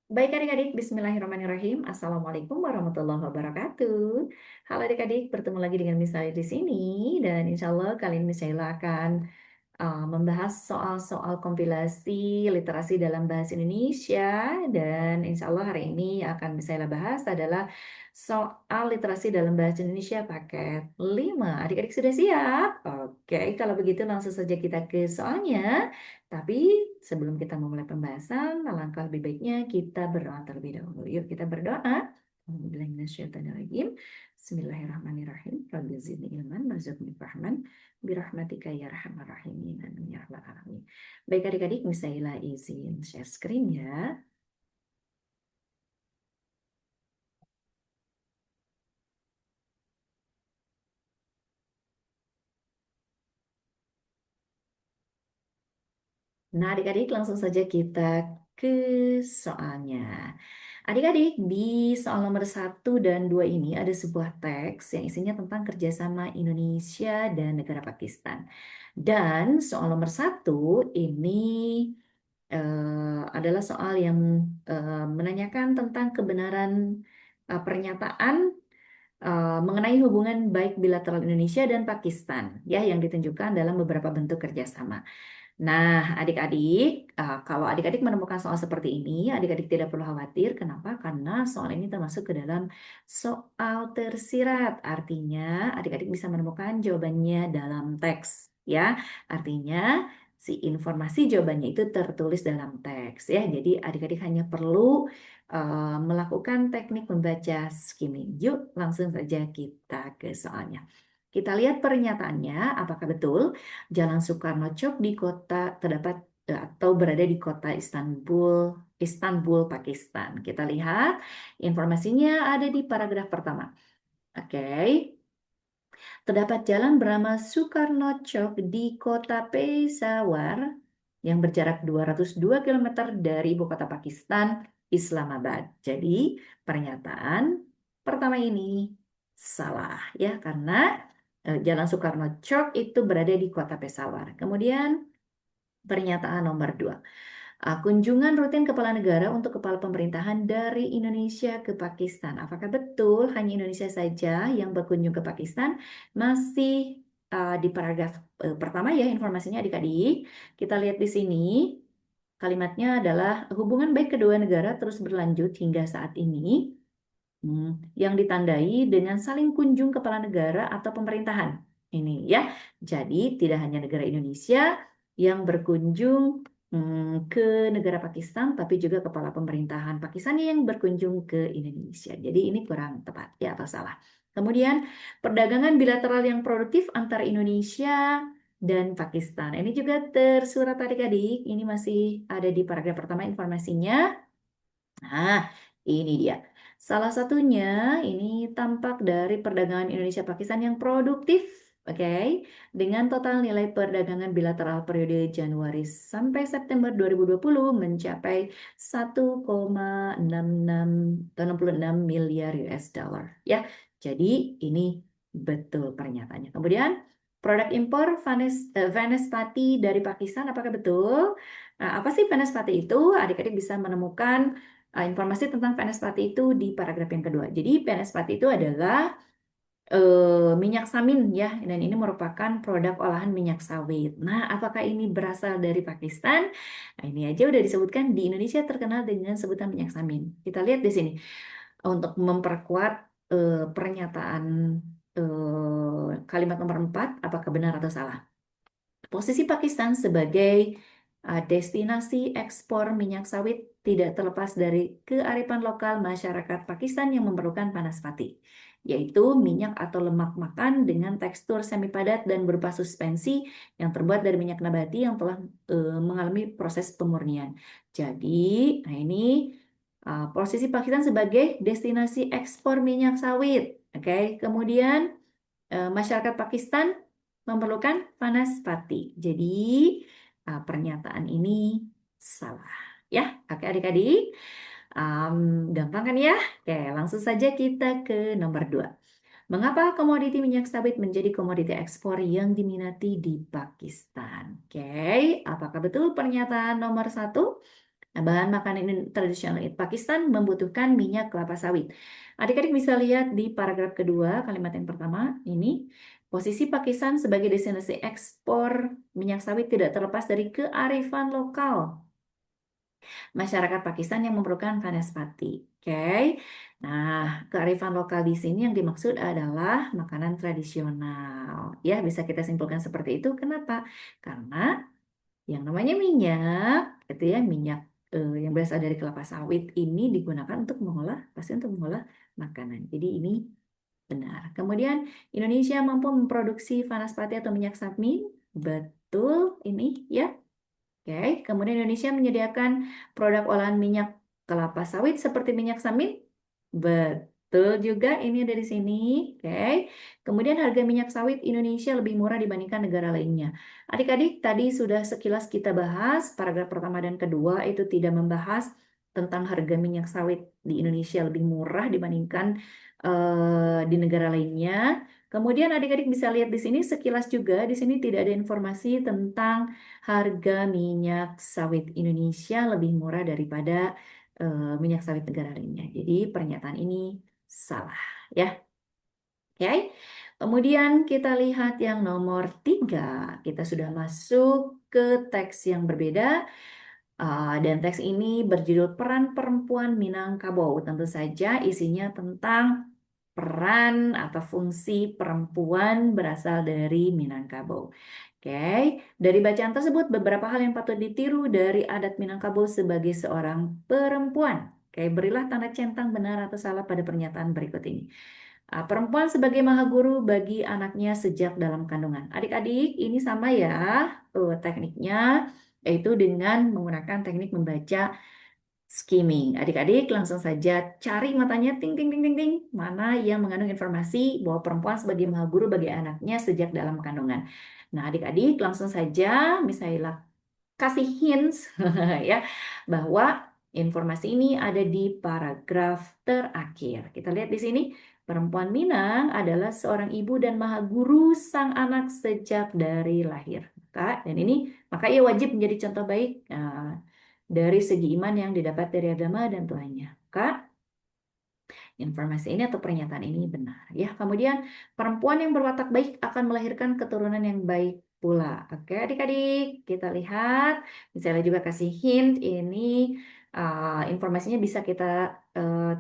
Baik adik-adik, Bismillahirrahmanirrahim. Assalamualaikum warahmatullahi wabarakatuh. Halo adik-adik, bertemu lagi dengan Miss Ayu di sini. Dan insya Allah kali ini Miss Ayu akan membahas soal-soal kompilasi literasi dalam bahasa Indonesia. Dan insya Allah hari ini yang akan Miss Ayu bahas adalah soal literasi dalam bahasa Indonesia paket 5. Adik-adik sudah siap? Oke, kalau begitu langsung saja kita ke soalnya. Tapi sebelum kita memulai pembahasan, alangkah lebih baiknya kita berdoa terlebih dahulu. Yuk kita berdoa. Bismillahirrahmanirrahim. Bismillahirrahmanirrahim. Rabbi zidni ilman warzuqni fahman birahmatika ya arhamar rahimin. Amin ya rabbal alamin. Baik adik-adik, misalnya izin share screen ya. Nah, adik-adik langsung saja kita ke soalnya. Adik-adik, di soal nomor 1 dan 2 ini ada sebuah teks yang isinya tentang kerjasama Indonesia dan negara Pakistan. Dan soal nomor 1 ini adalah soal yang menanyakan tentang kebenaran pernyataan mengenai hubungan baik bilateral Indonesia dan Pakistan, ya, yang ditunjukkan dalam beberapa bentuk kerjasama. Nah, adik-adik, kalau adik-adik menemukan soal seperti ini, adik-adik tidak perlu khawatir. Kenapa? Karena soal ini termasuk ke dalam soal tersirat. Artinya, adik-adik bisa menemukan jawabannya dalam teks, ya. Artinya, si informasi jawabannya itu tertulis dalam teks, ya. Jadi, adik-adik hanya perlu melakukan teknik membaca skimming. Yuk, langsung saja kita ke soalnya. Kita lihat pernyataannya, apakah betul Jalan Soekarno Cok di kota terdapat atau berada di kota Istanbul, Pakistan. Kita lihat informasinya ada di paragraf pertama. Oke. Terdapat jalan bernama Soekarno Cok di kota Peshawar yang berjarak 202 km dari ibu kota Pakistan, Islamabad. Jadi, pernyataan pertama ini salah ya karena Jalan Soekarno Cok itu berada di kota Peshawar. Kemudian pernyataan nomor 2. Kunjungan rutin kepala negara untuk kepala pemerintahan dari Indonesia ke Pakistan. Apakah betul hanya Indonesia saja yang berkunjung ke Pakistan? Masih di paragraf pertama ya informasinya adik-adik. Kita lihat di sini. Kalimatnya adalah hubungan baik kedua negara terus berlanjut hingga saat ini. Yang ditandai dengan saling kunjung kepala negara atau pemerintahan. Ini ya. Jadi tidak hanya negara Indonesia yang berkunjung ke negara Pakistan, tapi juga kepala pemerintahan Pakistan yang berkunjung ke Indonesia. Jadi ini kurang tepat ya atau salah. Kemudian perdagangan bilateral yang produktif antara Indonesia dan Pakistan. Ini juga tersurat adik-adik. Ini masih ada di paragraf pertama informasinya. Nah, ini dia. Salah satunya ini tampak dari perdagangan Indonesia-Pakistan yang produktif, oke, dengan total nilai perdagangan bilateral periode Januari sampai September 2020 mencapai 1,66 miliar US dollar. Ya, jadi ini betul pernyataannya. Kemudian produk impor Vanespati dari Pakistan, apakah betul? Nah, apa sih Vanespati itu? Adik-adik bisa menemukan informasi tentang Vanespati itu di paragraf yang kedua. Jadi Vanespati itu adalah minyak samin ya, dan ini merupakan produk olahan minyak sawit. Nah, apakah ini berasal dari Pakistan? Nah, ini aja udah disebutkan di Indonesia terkenal dengan sebutan minyak samin. Kita lihat di sini untuk memperkuat pernyataan kalimat nomor 4, apakah benar atau salah? Posisi Pakistan sebagai destinasi ekspor minyak sawit tidak terlepas dari kearifan lokal masyarakat Pakistan yang memerlukan panas pati, yaitu minyak atau lemak makan dengan tekstur semi padat dan berupa suspensi yang terbuat dari minyak nabati yang telah mengalami proses pemurnian. Jadi, nah ini posisi Pakistan sebagai destinasi ekspor minyak sawit. Oke, kemudian masyarakat Pakistan memerlukan panas pati. Jadi pernyataan ini salah. Ya, oke adik-adik. Gampang kan ya? Oke, langsung saja kita ke nomor 2. Mengapa komoditi minyak sawit menjadi komoditi ekspor yang diminati di Pakistan? Oke, apakah betul pernyataan nomor 1? Nah, bahan makanan tradisional Pakistan membutuhkan minyak kelapa sawit. Adik-adik bisa lihat di paragraf kedua, kalimat yang pertama ini, posisi Pakistan sebagai destinasi ekspor minyak sawit tidak terlepas dari kearifan lokal masyarakat Pakistan yang memerlukan vanaspati. Oke. Nah, kearifan lokal di sini yang dimaksud adalah makanan tradisional. Ya, bisa kita simpulkan seperti itu. Kenapa? Karena yang namanya minyak, itu ya, minyak yang berasal dari kelapa sawit ini digunakan untuk mengolah, pasti untuk mengolah makanan. Jadi ini benar. Kemudian Indonesia mampu memproduksi vanaspati atau minyak samin. Betul ini ya. Oke, kemudian Indonesia menyediakan produk olahan minyak kelapa sawit seperti minyak samin. Betul juga, ini ada di sini. Oke, kemudian harga minyak sawit Indonesia lebih murah dibandingkan negara lainnya. Adik-adik, tadi sudah sekilas kita bahas, paragraf pertama dan kedua itu tidak membahas tentang harga minyak sawit di Indonesia lebih murah dibandingkan di negara lainnya. Kemudian adik-adik bisa lihat di sini sekilas juga, di sini tidak ada informasi tentang harga minyak sawit Indonesia lebih murah daripada minyak sawit negara lainnya. Jadi pernyataan ini salah ya. Oke. Kemudian kita lihat yang nomor 3. Kita sudah masuk ke teks yang berbeda. Dan teks ini berjudul Peran Perempuan Minangkabau. Tentu saja isinya tentang peran atau fungsi perempuan berasal dari Minangkabau. Oke, dari bacaan tersebut beberapa hal yang patut ditiru dari adat Minangkabau sebagai seorang perempuan. Oke, berilah tanda centang benar atau salah pada pernyataan berikut ini. Perempuan sebagai maha guru bagi anaknya sejak dalam kandungan. Adik-adik, ini sama ya tekniknya, yaitu dengan menggunakan teknik membaca skimming. Adik-adik langsung saja cari matanya ting ting ting ting ting mana yang mengandung informasi bahwa perempuan sebagai maha guru bagi anaknya sejak dalam kandungan. Nah, adik-adik langsung saja misalnya kasih hints ya bahwa informasi ini ada di paragraf terakhir. Kita lihat di sini, perempuan Minang adalah seorang ibu dan maha guru sang anak sejak dari lahir. Dan ini maka ia wajib menjadi contoh baik dari segi iman yang didapat dari agama dan Tuhannya. Maka informasi ini atau pernyataan ini benar. Ya, kemudian perempuan yang berwatak baik akan melahirkan keturunan yang baik pula. Oke, adik-adik, kita lihat. Misalnya juga kasih hint ini informasinya bisa kita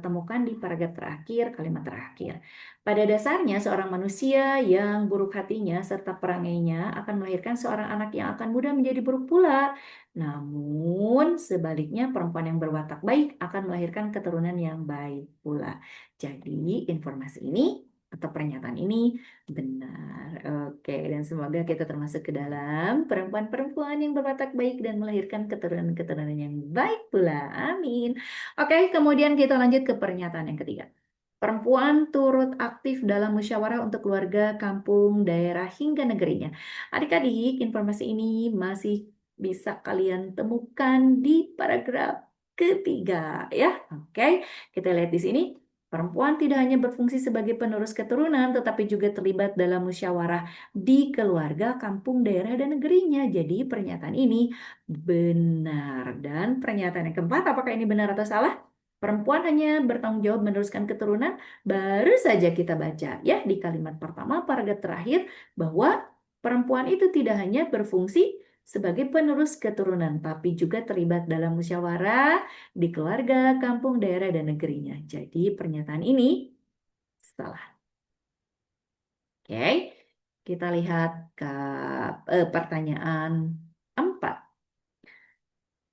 temukan di paragraf terakhir, kalimat terakhir. Pada dasarnya, seorang manusia yang buruk hatinya serta perangainya akan melahirkan seorang anak yang akan mudah menjadi buruk pula. Namun, sebaliknya perempuan yang berwatak baik akan melahirkan keturunan yang baik pula. Jadi, informasi ini atau pernyataan ini benar. Oke, dan semoga kita termasuk ke dalam perempuan-perempuan yang berwatak baik dan melahirkan keturunan-keturunan yang baik pula. Amin. Oke, kemudian kita lanjut ke pernyataan yang ketiga. Perempuan turut aktif dalam musyawarah untuk keluarga, kampung, daerah, hingga negerinya. Adik-adik, informasi ini masih bisa kalian temukan di paragraf ketiga ya. Oke, kita lihat di sini. Perempuan tidak hanya berfungsi sebagai penerus keturunan, tetapi juga terlibat dalam musyawarah di keluarga, kampung, daerah, dan negerinya. Jadi pernyataan ini benar. Dan pernyataan yang keempat, apakah ini benar atau salah? Perempuan hanya bertanggung jawab meneruskan keturunan, baru saja kita baca ya di kalimat pertama, paragraf terakhir, bahwa perempuan itu tidak hanya berfungsi sebagai penerus keturunan, tapi juga terlibat dalam musyawarah di keluarga, kampung, daerah, dan negerinya. Jadi pernyataan ini salah. Oke, kita lihat ke pertanyaan 4.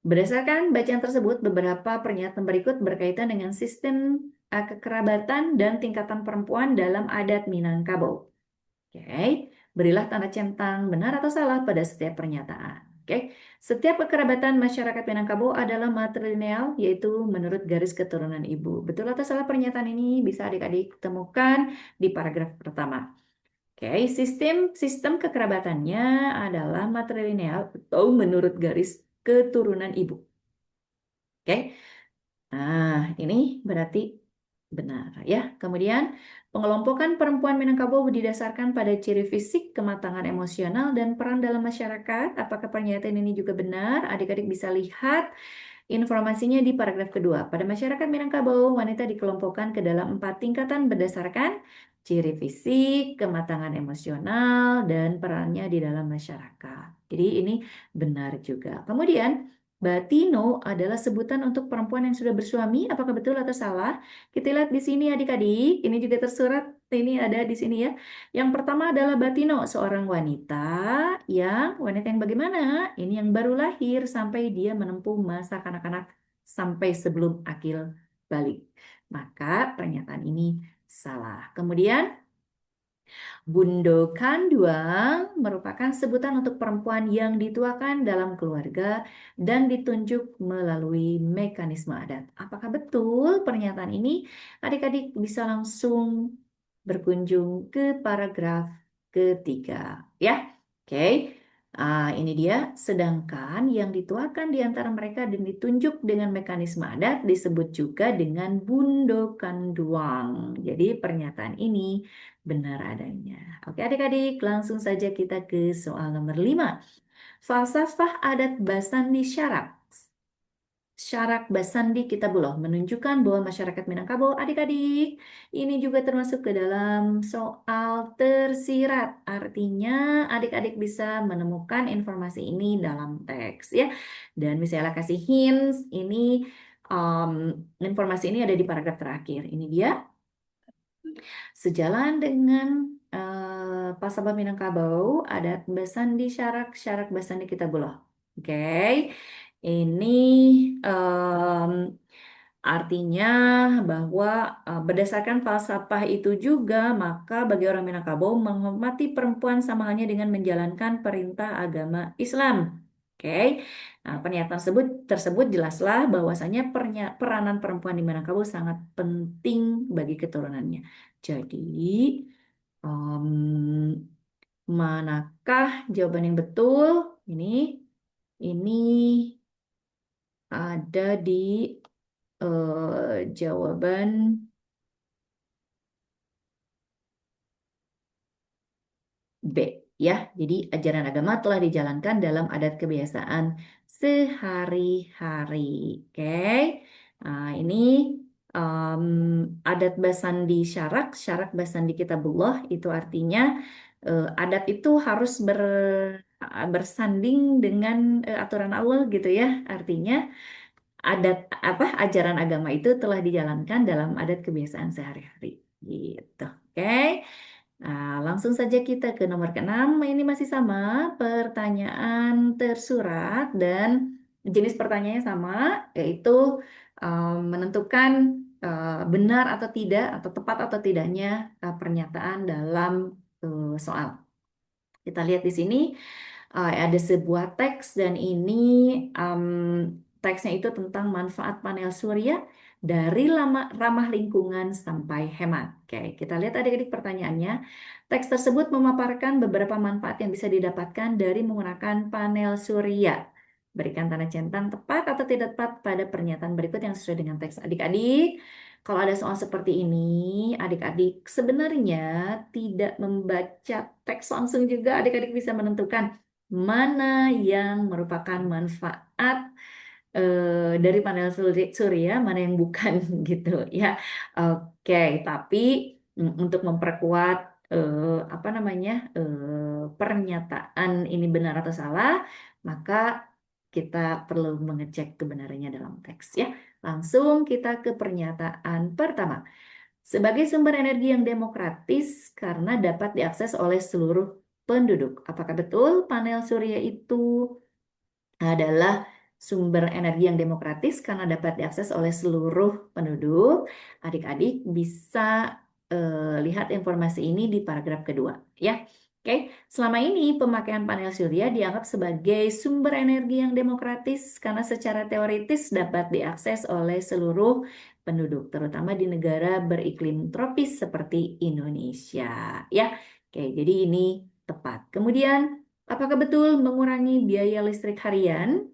Berdasarkan bacaan tersebut, beberapa pernyataan berikut berkaitan dengan sistem kekerabatan dan tingkatan perempuan dalam adat Minangkabau. Oke, berilah tanda centang benar atau salah pada setiap pernyataan. Oke, setiap kekerabatan masyarakat Minangkabau adalah matrilineal, yaitu menurut garis keturunan ibu. Betul atau salah pernyataan ini bisa adik-adik temukan di paragraf pertama. Oke, sistem kekerabatannya adalah matrilineal atau menurut garis keturunan ibu. Oke, nah ini berarti benar ya. Kemudian pengelompokan perempuan Minangkabau didasarkan pada ciri fisik, kematangan emosional, dan peran dalam masyarakat. Apakah pernyataan ini juga benar? Adik-adik bisa lihat Informasinya di paragraf kedua. Pada masyarakat Minangkabau, wanita dikelompokkan ke dalam 4 tingkatan berdasarkan ciri fisik, kematangan emosional, dan perannya di dalam masyarakat. Jadi ini benar juga. Kemudian, Batino adalah sebutan untuk perempuan yang sudah bersuami. Apakah betul atau salah? Kita lihat di sini adik-adik. Ini juga tersurat. Ini ada di sini ya. Yang pertama adalah Batino, seorang wanita yang bagaimana? Ini yang baru lahir sampai dia menempuh masa kanak-kanak sampai sebelum akil balik. Maka pernyataan ini salah. Kemudian Bundo Kanduang merupakan sebutan untuk perempuan yang dituakan dalam keluarga dan ditunjuk melalui mekanisme adat. Apakah betul pernyataan ini? Adik-adik bisa langsung berkunjung ke paragraf ketiga, ya. Oke. Ini dia. Sedangkan yang dituakan di antara mereka dan ditunjuk dengan mekanisme adat disebut juga dengan Bundo Kanduang. Jadi pernyataan ini benar adanya. Oke adik-adik, langsung saja kita ke soal nomor 5. Falsafah adat Basandi Syarak. Syarak Basandi Kitabuloh menunjukkan bahwa masyarakat Minangkabau, adik-adik, ini juga termasuk ke dalam soal tersirat. Artinya adik-adik bisa menemukan informasi ini dalam teks ya. Dan misalnya kasih hints, ini informasi ini ada di paragraf terakhir. Ini dia. Sejalan dengan Pasaba Minangkabau, adat Basandi Syarak, Syarak Basandi Kitabuloh. Oke, ini em, artinya bahwa berdasarkan falsafah itu juga, maka bagi orang Minangkabau menghormati perempuan sama halnya dengan menjalankan perintah agama Islam. Oke, nah, pernyataan tersebut jelaslah bahwasanya peranan perempuan di Minangkabau sangat penting bagi keturunannya. Jadi, em, manakah jawaban yang betul? Ini ada di jawaban B ya. Jadi ajaran agama telah dijalankan dalam adat kebiasaan sehari-hari. Oke. Nah, ini em, adat Basandi Syarak, Syarak Basandi Kitabullah itu artinya adat itu harus bersanding dengan aturan Allah gitu ya. Artinya adat apa ajaran agama itu telah dijalankan dalam adat kebiasaan sehari-hari gitu. Oke. Nah, langsung saja kita ke nomor ke-6. Ini masih sama, pertanyaan tersurat dan jenis pertanyaannya sama, yaitu menentukan benar atau tidak, atau tepat atau tidaknya pernyataan dalam soal. Kita lihat di sini ada sebuah teks dan ini teksnya itu tentang manfaat panel surya dari ramah lingkungan sampai hemat. Oke, kita lihat adik-adik pertanyaannya. Teks tersebut memaparkan beberapa manfaat yang bisa didapatkan dari menggunakan panel surya. Berikan tanda centang tepat atau tidak tepat pada pernyataan berikut yang sesuai dengan teks adik-adik. Kalau ada soal seperti ini, adik-adik sebenarnya tidak membaca teks langsung juga, adik-adik bisa menentukan mana yang merupakan manfaat dari panel surya, mana yang bukan gitu ya. Oke, tapi untuk memperkuat apa namanya pernyataan ini benar atau salah, maka kita perlu mengecek kebenarannya dalam teks ya. Langsung kita ke pernyataan pertama. Sebagai sumber energi yang demokratis karena dapat diakses oleh seluruh penduduk. Apakah betul panel surya itu adalah sumber energi yang demokratis karena dapat diakses oleh seluruh penduduk? Adik-adik bisa lihat informasi ini di paragraf kedua, ya. Oke, selama ini pemakaian panel surya dianggap sebagai sumber energi yang demokratis karena secara teoritis dapat diakses oleh seluruh penduduk, terutama di negara beriklim tropis seperti Indonesia, ya. Oke, jadi ini tepat. Kemudian, apakah betul mengurangi biaya listrik harian?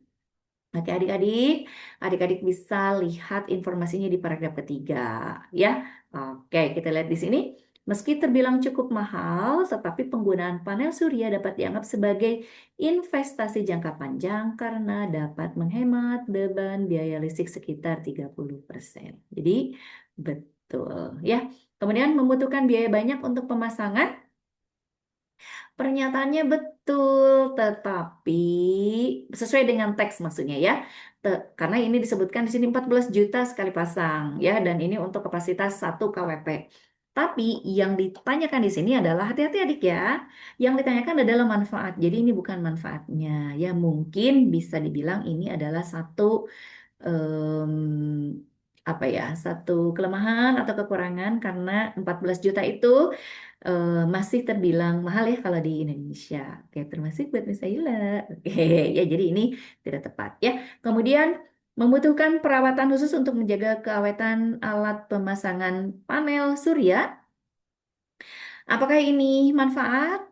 Oke, adik-adik bisa lihat informasinya di paragraf ketiga, ya. Oke, kita lihat di sini. Meski terbilang cukup mahal, tetapi penggunaan panel surya dapat dianggap sebagai investasi jangka panjang karena dapat menghemat beban biaya listrik sekitar 30%. Jadi, betul ya. Kemudian membutuhkan biaya banyak untuk pemasangan. Pernyataannya betul, tetapi sesuai dengan teks maksudnya ya. Karena ini disebutkan di sini 14 juta sekali pasang ya, dan ini untuk kapasitas 1 kWp. Tapi yang ditanyakan di sini adalah hati-hati adik ya. Yang ditanyakan adalah manfaat. Jadi ini bukan manfaatnya. Ya mungkin bisa dibilang ini adalah satu apa ya, satu kelemahan atau kekurangan karena 14 juta itu masih terbilang mahal ya kalau di Indonesia. Oke, termasuk buat Miss Aila. Oke, ya jadi ini tidak tepat ya. Kemudian membutuhkan perawatan khusus untuk menjaga keawetan alat pemasangan panel surya. Apakah ini manfaat?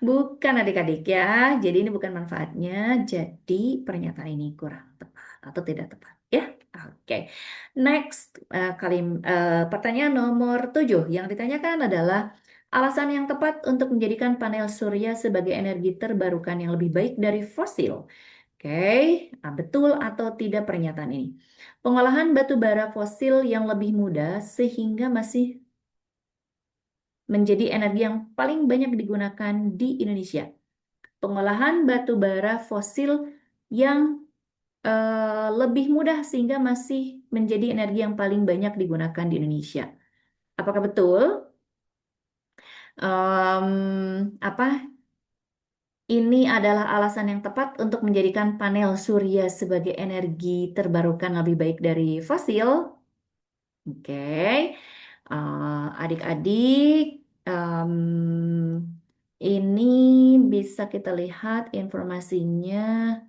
Bukan adik-adik ya. Jadi ini bukan manfaatnya. Jadi pernyataan ini kurang tepat atau tidak tepat ya. Oke. Next pertanyaan nomor 7 yang ditanyakan adalah alasan yang tepat untuk menjadikan panel surya sebagai energi terbarukan yang lebih baik dari fosil. Oke, betul atau tidak pernyataan ini? Pengolahan batu bara fosil yang lebih mudah sehingga masih menjadi energi yang paling banyak digunakan di Indonesia. Pengolahan batu bara fosil yang lebih mudah sehingga masih menjadi energi yang paling banyak digunakan di Indonesia. Apakah betul? Apa? Ini adalah alasan yang tepat untuk menjadikan panel surya sebagai energi terbarukan lebih baik dari fosil. Oke. Adik-adik, ini bisa kita lihat informasinya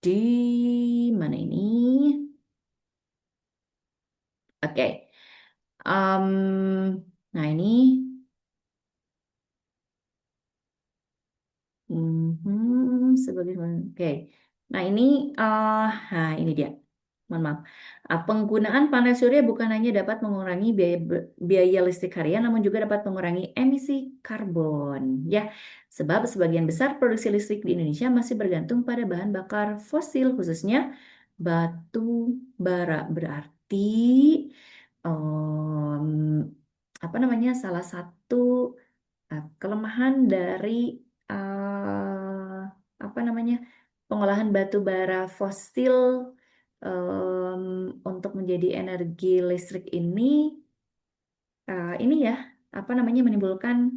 di mana ini? Oke. Nah ini, sebagai oke. Nah ini, nah ini dia. Mohon maaf. Penggunaan panel surya bukan hanya dapat mengurangi biaya listrik harian, namun juga dapat mengurangi emisi karbon. Ya, sebab sebagian besar produksi listrik di Indonesia masih bergantung pada bahan bakar fosil, khususnya batu bara. Berarti apa namanya? Salah satu kelemahan dari apa namanya? Pengolahan batu bara fosil untuk menjadi energi listrik ini ya apa namanya menimbulkan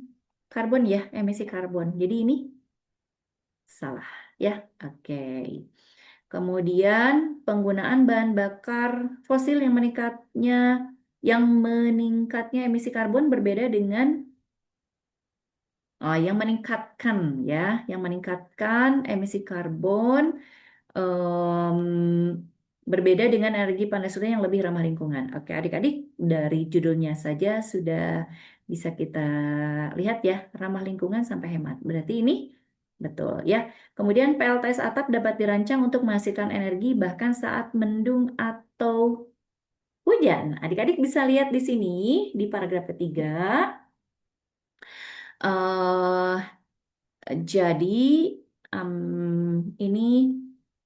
karbon ya, emisi karbon. Jadi ini salah ya. Oke. Kemudian penggunaan bahan bakar fosil yang meningkatnya emisi karbon berbeda dengan yang meningkatkan emisi karbon em, berbeda dengan energi panas surya yang lebih ramah lingkungan. Oke, adik-adik, dari judulnya saja sudah bisa kita lihat ya, ramah lingkungan sampai hemat. Berarti ini betul ya. Kemudian PLTS atap dapat dirancang untuk menghasilkan energi bahkan saat mendung atau hujan. Adik-adik bisa lihat di sini di paragraf ketiga. eh Jadi, ini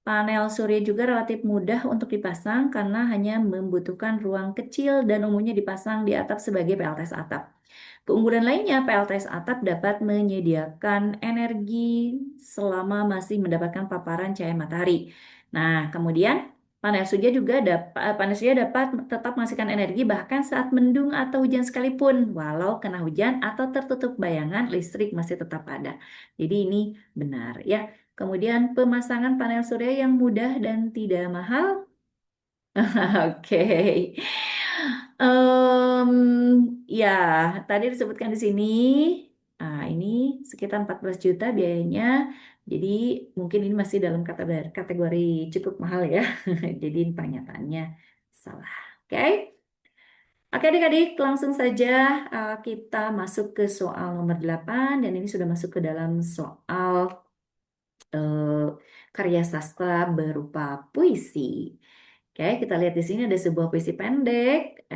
panel surya juga relatif mudah untuk dipasang karena hanya membutuhkan ruang kecil dan umumnya dipasang di atap sebagai PLTS atap. Keunggulan lainnya, PLTS atap dapat menyediakan energi selama masih mendapatkan paparan cahaya matahari. Nah, kemudian panel surya dapat tetap menghasilkan energi bahkan saat mendung atau hujan sekalipun, walau kena hujan atau tertutup bayangan, listrik masih tetap ada. Jadi ini benar ya. Kemudian pemasangan panel surya yang mudah dan tidak mahal. Oke. Ya, tadi disebutkan di sini. Ini sekitar 14 juta biayanya. Jadi mungkin ini masih dalam kategori cukup mahal ya. Jadi pernyataannya salah. Oke. Oke adik-adik, langsung saja kita masuk ke soal nomor 8 dan ini sudah masuk ke dalam soal eh, karya sastra berupa puisi. Oke, kita lihat di sini ada sebuah puisi pendek,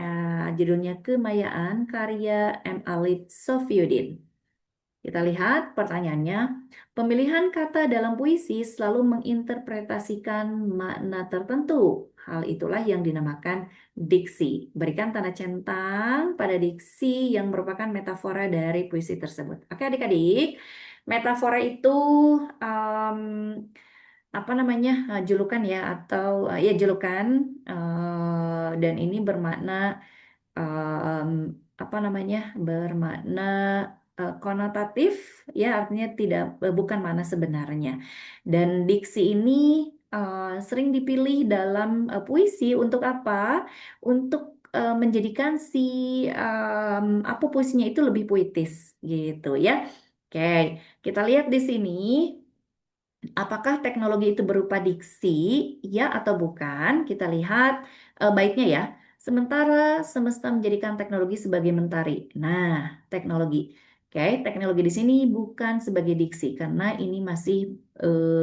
judulnya Kemayaan karya M. Alif Sofyuddin. Kita lihat pertanyaannya, pemilihan kata dalam puisi selalu menginterpretasikan makna tertentu. Hal itulah yang dinamakan diksi. Berikan tanda centang pada diksi yang merupakan metafora dari puisi tersebut. Oke, adik-adik, metafora itu em, apa namanya julukan ya atau ya julukan dan ini bermakna em, apa namanya bermakna konotatif ya artinya tidak bukan makna sebenarnya dan diksi ini sering dipilih dalam puisi untuk apa? Untuk menjadikan si apa puisinya itu lebih puitis gitu ya. Oke, kita lihat di sini. Apakah teknologi itu berupa diksi, ya atau bukan? Kita lihat baiknya ya. Sementara semesta menjadikan teknologi sebagai mentari. Nah, teknologi. Oke, teknologi di sini bukan sebagai diksi karena ini masih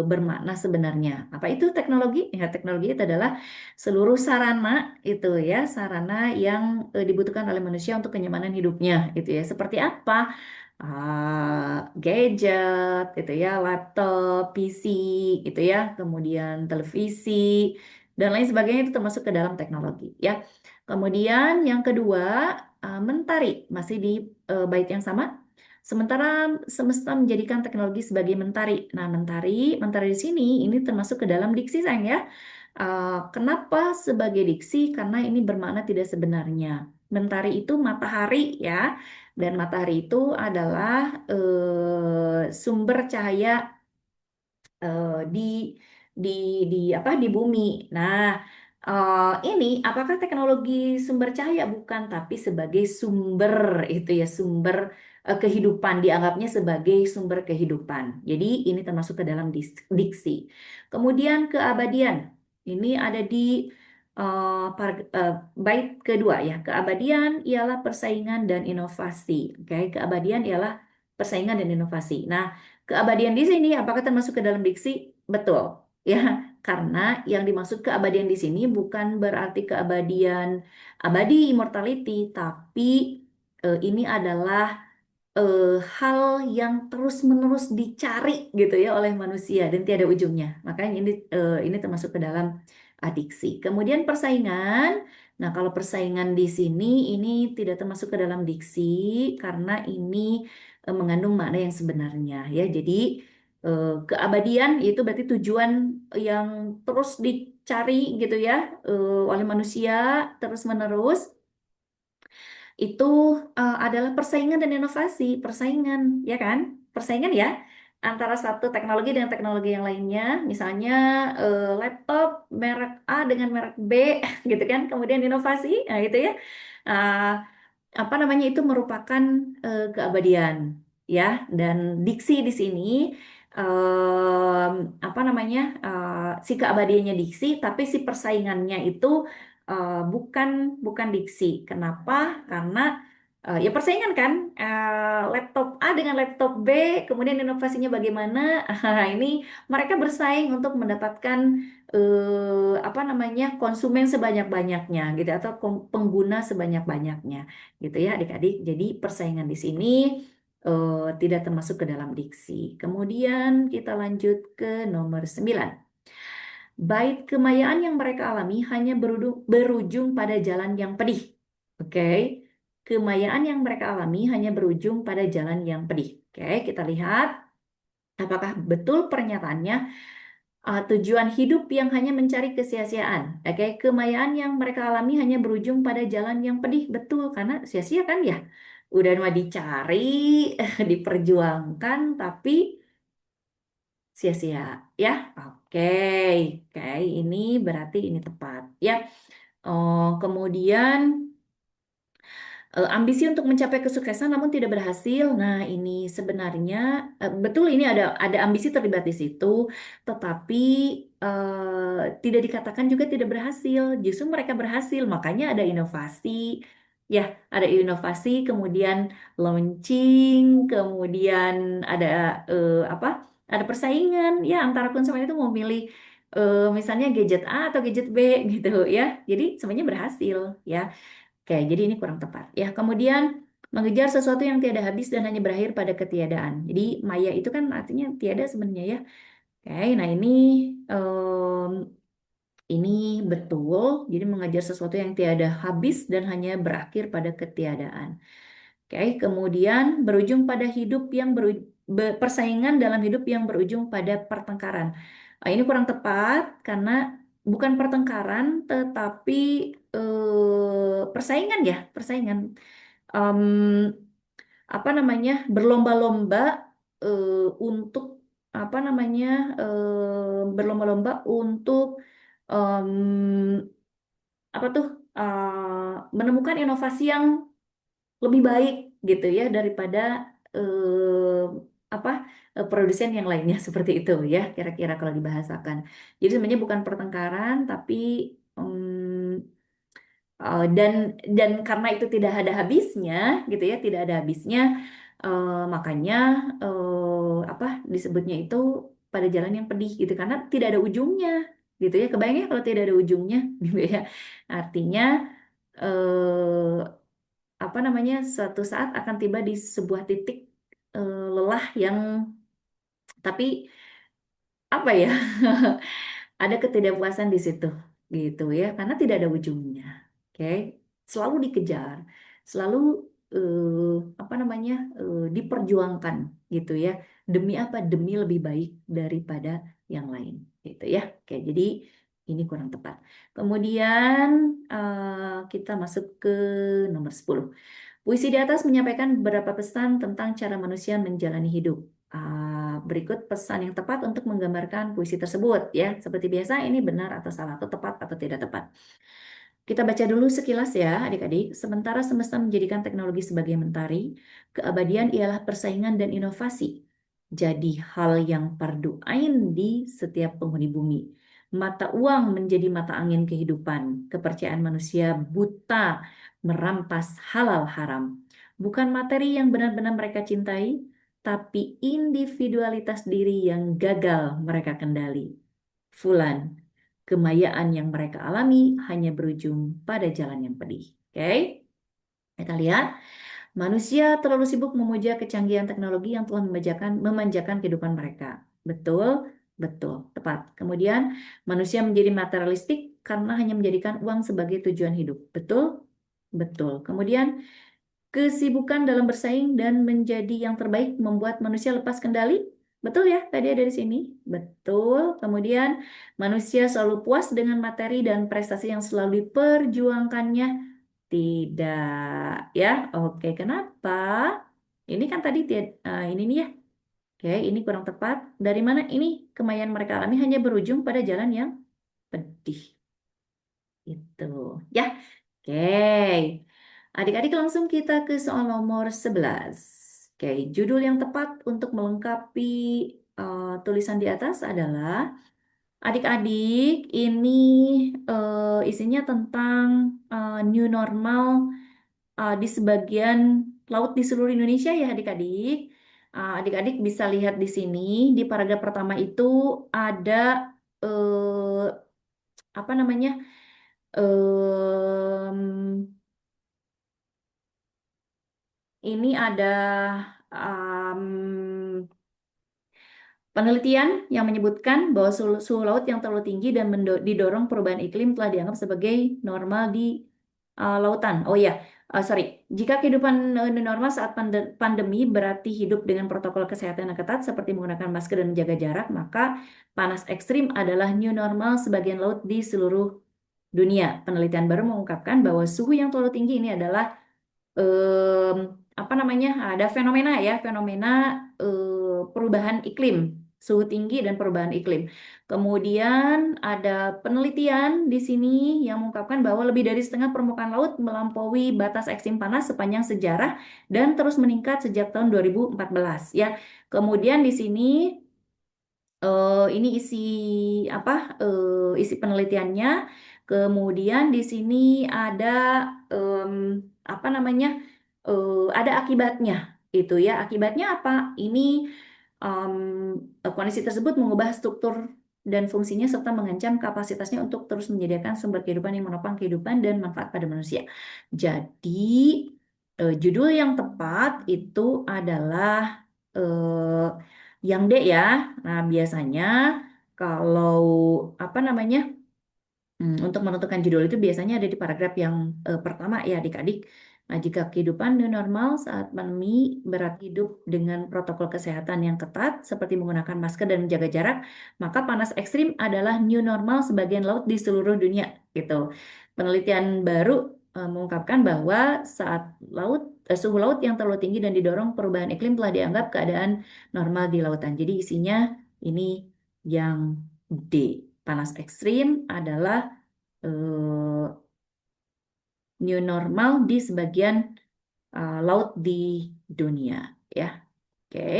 bermakna sebenarnya. Apa itu teknologi? Ya, teknologi itu adalah seluruh sarana itu ya, sarana yang dibutuhkan oleh manusia untuk kenyamanan hidupnya, itu ya. Seperti apa? Gadget gitu ya, laptop, PC gitu ya, kemudian televisi dan lain sebagainya itu termasuk ke dalam teknologi ya. Kemudian yang kedua, mentari masih di bait yang sama. Sementara semesta menjadikan teknologi sebagai mentari. Nah, mentari di sini ini termasuk ke dalam diksi sayang ya. Kenapa sebagai diksi? Karena ini bermakna tidak sebenarnya. Mentari itu matahari ya. Dan matahari itu adalah sumber cahaya di di apa di bumi. Nah, ini apakah teknologi sumber cahaya bukan, tapi sebagai sumber itu ya sumber kehidupan dianggapnya sebagai sumber kehidupan. Jadi ini termasuk ke dalam diksi. Kemudian keabadian. Ini ada di bait kedua ya. Keabadian ialah persaingan dan inovasi. Oke, keabadian ialah persaingan dan inovasi. Nah, keabadian di sini apakah termasuk ke dalam diksi? Betul. Ya, karena yang dimaksud keabadian di sini bukan berarti keabadian abadi immortality, tapi ini adalah eh, hal yang terus-menerus dicari gitu ya oleh manusia dan tiada ujungnya. Makanya ini termasuk ke dalam adiksi. Kemudian persaingan. Nah, kalau persaingan di sini ini tidak termasuk ke dalam diksi karena ini mengandung makna yang sebenarnya ya. Jadi keabadian itu berarti tujuan yang terus dicari gitu ya oleh manusia terus-menerus itu adalah persaingan dan inovasi, persaingan, ya kan? Persaingan ya antara satu teknologi dengan teknologi yang lainnya, misalnya laptop merek A dengan merek B, gitu kan? Kemudian inovasi, nah gitu ya. Uh, apa namanya itu merupakan keabadian, ya. Dan diksi di sini em, apa namanya si keabadiannya diksi, tapi si persaingannya itu bukan bukan diksi. Kenapa? Karena ya persaingan kan laptop A dengan laptop B, kemudian inovasinya bagaimana? Ini mereka bersaing untuk mendapatkan apa namanya konsumen sebanyak-banyaknya gitu atau pengguna sebanyak-banyaknya gitu ya adik-adik. Jadi persaingan di sini tidak termasuk ke dalam diksi. Kemudian kita lanjut ke nomor 9. Bait kemayaan yang mereka alami hanya berujung pada jalan yang pedih. Oke. Kemayaan yang mereka alami hanya berujung pada jalan yang pedih. Oke, kita lihat apakah betul pernyataannya. Tujuan hidup yang hanya mencari kesia-siaan. Oke, kemayaan yang mereka alami hanya berujung pada jalan yang pedih. Betul, karena sia-sia kan ya. Udah mah dicari, diperjuangkan, tapi sia-sia. Ya, oke. Oke, ini berarti ini tepat. Ya, kemudian ambisi untuk mencapai kesuksesan namun tidak berhasil. Nah, ini sebenarnya betul ini ada ambisi terlibat di situ, tetapi tidak dikatakan juga tidak berhasil. Justru mereka berhasil, makanya ada inovasi. Ya, ada inovasi, kemudian launching, kemudian ada apa? Ada persaingan ya antara konsumen itu mau milih misalnya gadget A atau gadget B gitu ya. Jadi semuanya berhasil ya. Oke, jadi ini kurang tepat ya. Kemudian mengejar sesuatu yang tiada habis dan hanya berakhir pada ketiadaan. Jadi maya itu kan artinya tiada sebenarnya ya. Oke, nah ini betul. Jadi mengejar sesuatu yang tiada habis dan hanya berakhir pada ketiadaan. Oke, kemudian berujung pada hidup yang persaingan dalam hidup yang berujung pada pertengkaran. Ini kurang tepat karena bukan pertengkaran tetapi persaingan ya, persaingan. Em, apa namanya? Berlomba-lomba untuk apa namanya? Berlomba-lomba untuk em, apa tuh? Menemukan inovasi yang lebih baik gitu ya daripada apa produsen yang lainnya seperti itu ya kira-kira kalau dibahasakan. Jadi sebenarnya bukan pertengkaran tapi dan karena itu tidak ada habisnya gitu ya tidak ada habisnya makanya apa disebutnya itu pada jalan yang pedih gitu karena tidak ada ujungnya gitu ya kebayangnya kalau tidak ada ujungnya gitu ya artinya eh, apa namanya suatu saat akan tiba di sebuah titik lelah yang tapi apa ya ada ketidakpuasan di situ gitu ya karena tidak ada ujungnya oke selalu dikejar selalu apa namanya diperjuangkan gitu ya demi apa demi lebih baik daripada yang lain gitu ya oke jadi ini kurang tepat kemudian kita masuk ke nomor 10. Puisi di atas menyampaikan beberapa pesan tentang cara manusia menjalani hidup. Berikut pesan yang tepat untuk menggambarkan puisi tersebut ya. Seperti biasa ini benar atau salah atau tepat atau tidak tepat. Kita baca dulu sekilas ya adik-adik. Sementara semesta menjadikan teknologi sebagai mentari, keabadian ialah persaingan dan inovasi. Jadi hal yang pardu ain di setiap penghuni bumi. Mata uang menjadi mata angin kehidupan. Kepercayaan manusia buta merampas halal haram. Bukan materi yang benar-benar mereka cintai, tapi individualitas diri yang gagal mereka kendali. Fulan, kemayaan yang mereka alami hanya berujung pada jalan yang pedih. Oke, kita lihat. Manusia terlalu sibuk memuja kecanggihan teknologi yang telah memanjakan kehidupan mereka. Betul, betul, tepat. Kemudian, manusia menjadi materialistik karena hanya menjadikan uang sebagai tujuan hidup. Betul, betul. Kemudian, kesibukan dalam bersaing dan menjadi yang terbaik membuat manusia lepas kendali. Betul ya, tadi ada di sini. Betul. Kemudian, manusia selalu puas dengan materi dan prestasi yang selalu diperjuangkannya. Tidak, ya. Oke, kenapa? Ini kan tadi ini nih ya. Oke, ini kurang tepat. Dari mana ini kemayan mereka alami hanya berujung pada jalan yang pedih. Itu. Ya. Oke. Adik-adik langsung kita ke soal nomor 11. Oke, judul yang tepat untuk melengkapi tulisan di atas adalah adik-adik ini isinya tentang new normal di sebagian laut di seluruh Indonesia ya adik-adik. Adik-adik bisa lihat di sini di paragraf pertama itu ada eh, apa namanya? Em, ini ada em, penelitian yang menyebutkan bahwa suhu laut yang terlalu tinggi dan didorong perubahan iklim telah dianggap sebagai normal di lautan. Oh ya, sorry. Jika kehidupan new normal saat pandemi berarti hidup dengan protokol kesehatan yang ketat seperti menggunakan masker dan menjaga jarak, maka panas ekstrim adalah new normal sebagian laut di seluruh dunia. Penelitian baru mengungkapkan bahwa suhu yang terlalu tinggi ini adalah em, apa namanya ada fenomena ya fenomena perubahan iklim suhu tinggi dan perubahan iklim. Kemudian ada penelitian di sini yang mengungkapkan bahwa lebih dari setengah permukaan laut melampaui batas ekstrim panas sepanjang sejarah dan terus meningkat sejak tahun 2014 ya. Kemudian di sini ini isi apa? Isi penelitiannya. Kemudian di sini ada em, apa namanya? Ada akibatnya itu ya. Akibatnya apa? Ini kondisi tersebut mengubah struktur. dan fungsinya serta mengancam kapasitasnya untuk terus menyediakan sumber kehidupan yang menopang kehidupan dan manfaat pada manusia. Jadi, judul yang tepat itu adalah eh, yang D ya. Nah, biasanya kalau apa namanya? Untuk menentukan judul itu biasanya ada di paragraf yang pertama ya adik-adik. Nah, jika kehidupan new normal saat pandemi berarti hidup dengan protokol kesehatan yang ketat seperti menggunakan masker dan menjaga jarak, maka panas ekstrim adalah new normal sebagian laut di seluruh dunia gitu. Penelitian baru mengungkapkan bahwa saat suhu laut yang terlalu tinggi dan didorong perubahan iklim telah dianggap keadaan normal di lautan. Jadi isinya ini yang D. Panas ekstrim adalah eh, new normal di sebagian laut di dunia ya. Oke.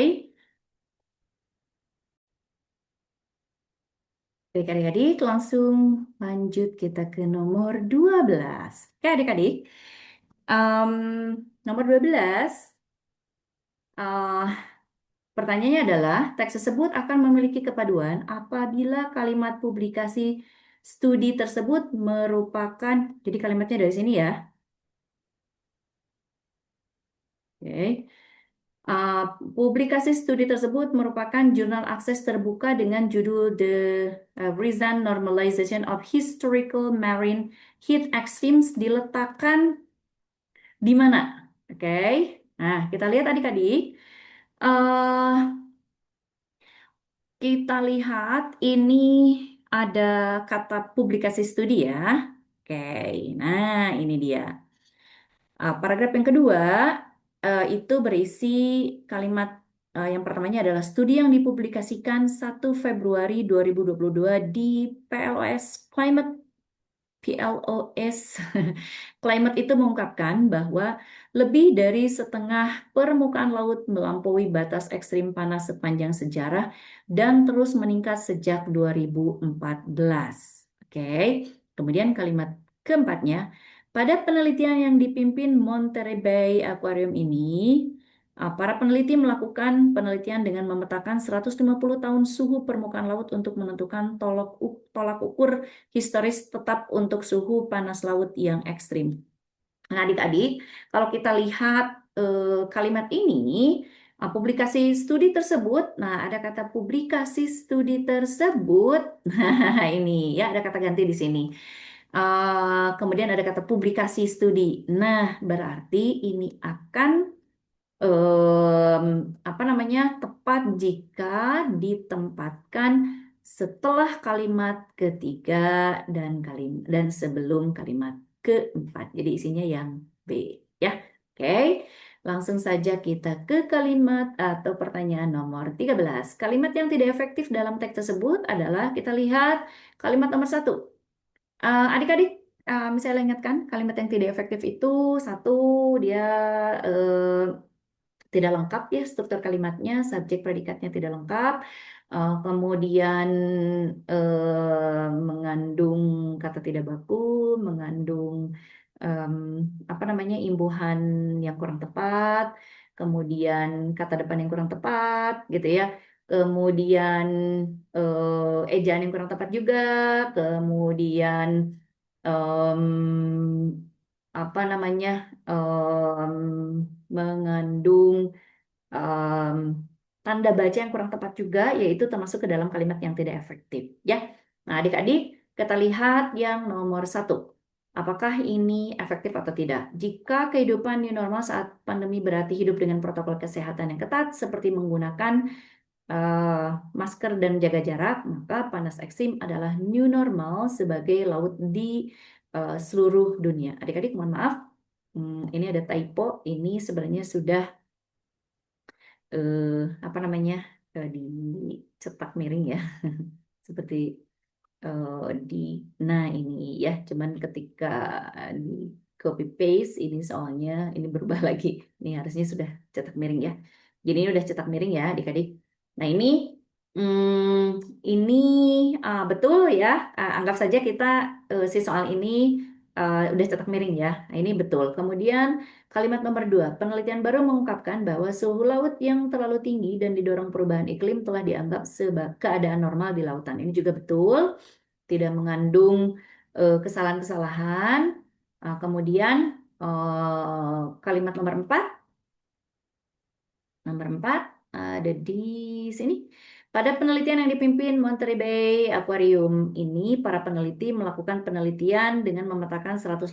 Baik adik-adik, langsung lanjut kita ke nomor 12. Oke adik-adik, em, nomor 12, eh, pertanyaannya adalah teks tersebut akan memiliki kepaduan apabila kalimat publikasi studi tersebut merupakan, jadi kalimatnya dari sini ya. Oke. Uh, Publikasi studi tersebut merupakan jurnal akses terbuka dengan judul The Recent Normalization of Historical Marine Heat Extremes diletakkan di mana? Oke, nah kita lihat adik-adik. Eh, kita lihat ini ada kata publikasi studi ya. Oke, nah ini dia. Paragraf yang kedua itu berisi kalimat yang pertamanya adalah studi yang dipublikasikan 1 Februari 2022 di PLOS Climate PLOS Climate itu mengungkapkan bahwa lebih dari setengah permukaan laut melampaui batas ekstrim panas sepanjang sejarah dan terus meningkat sejak 2014. Oke, kemudian kalimat keempatnya, pada penelitian yang dipimpin Monterey Bay Aquarium ini, para peneliti melakukan penelitian dengan memetakan 150 tahun suhu permukaan laut untuk menentukan tolak ukur historis tetap untuk suhu panas laut yang ekstrim. Nah, adik-adik, kalau kita lihat kalimat ini, publikasi studi tersebut, nah ada kata publikasi studi tersebut, nah ini ya ada kata ganti di sini. Kemudian ada kata publikasi studi. Nah, berarti ini akan em, apa namanya tepat jika ditempatkan setelah kalimat ketiga dan sebelum kalimat keempat. Jadi isinya yang B ya. Oke. Langsung saja kita ke kalimat atau pertanyaan nomor 13. Kalimat yang tidak efektif dalam teks tersebut adalah kita lihat kalimat nomor 1. Adik-adik, misalnya ingatkan kalimat yang tidak efektif itu satu dia tidak lengkap ya struktur kalimatnya, subjek predikatnya tidak lengkap, kemudian mengandung kata tidak baku, mengandung em, apa namanya imbuhan yang kurang tepat, kemudian kata depan yang kurang tepat, gitu ya. Kemudian ejaan yang kurang tepat juga, kemudian em, apa namanya mengandung em, tanda baca yang kurang tepat juga, yaitu termasuk ke dalam kalimat yang tidak efektif. Ya, nah adik-adik kita lihat yang nomor 1. Apakah ini efektif atau tidak? Jika kehidupan new normal saat pandemi berarti hidup dengan protokol kesehatan yang ketat, seperti menggunakan eh, masker dan jaga jarak, maka panas ekstrim adalah new normal sebagai laut di seluruh dunia. Adik-adik, mohon maaf, ini ada typo. Ini sebenarnya sudah eh, apa namanya dicetak miring ya, seperti di nah ini ya, cuman ketika di copy paste ini soalnya ini berubah lagi. Ini harusnya sudah cetak miring ya. Jadi ini udah cetak miring ya adik-adik. Nah ini betul ya. Anggap saja kita si soal ini udah cetak miring ya. Nah, ini betul. Kemudian kalimat nomor 2, penelitian baru mengungkapkan bahwa suhu laut yang terlalu tinggi dan didorong perubahan iklim telah dianggap sebagai keadaan normal di lautan. Ini juga betul, tidak mengandung kesalahan-kesalahan. Kemudian kalimat nomor 4, nomor 4 ada di sini. Pada penelitian yang dipimpin Monterey Bay Aquarium ini, para peneliti melakukan penelitian dengan memetakan 150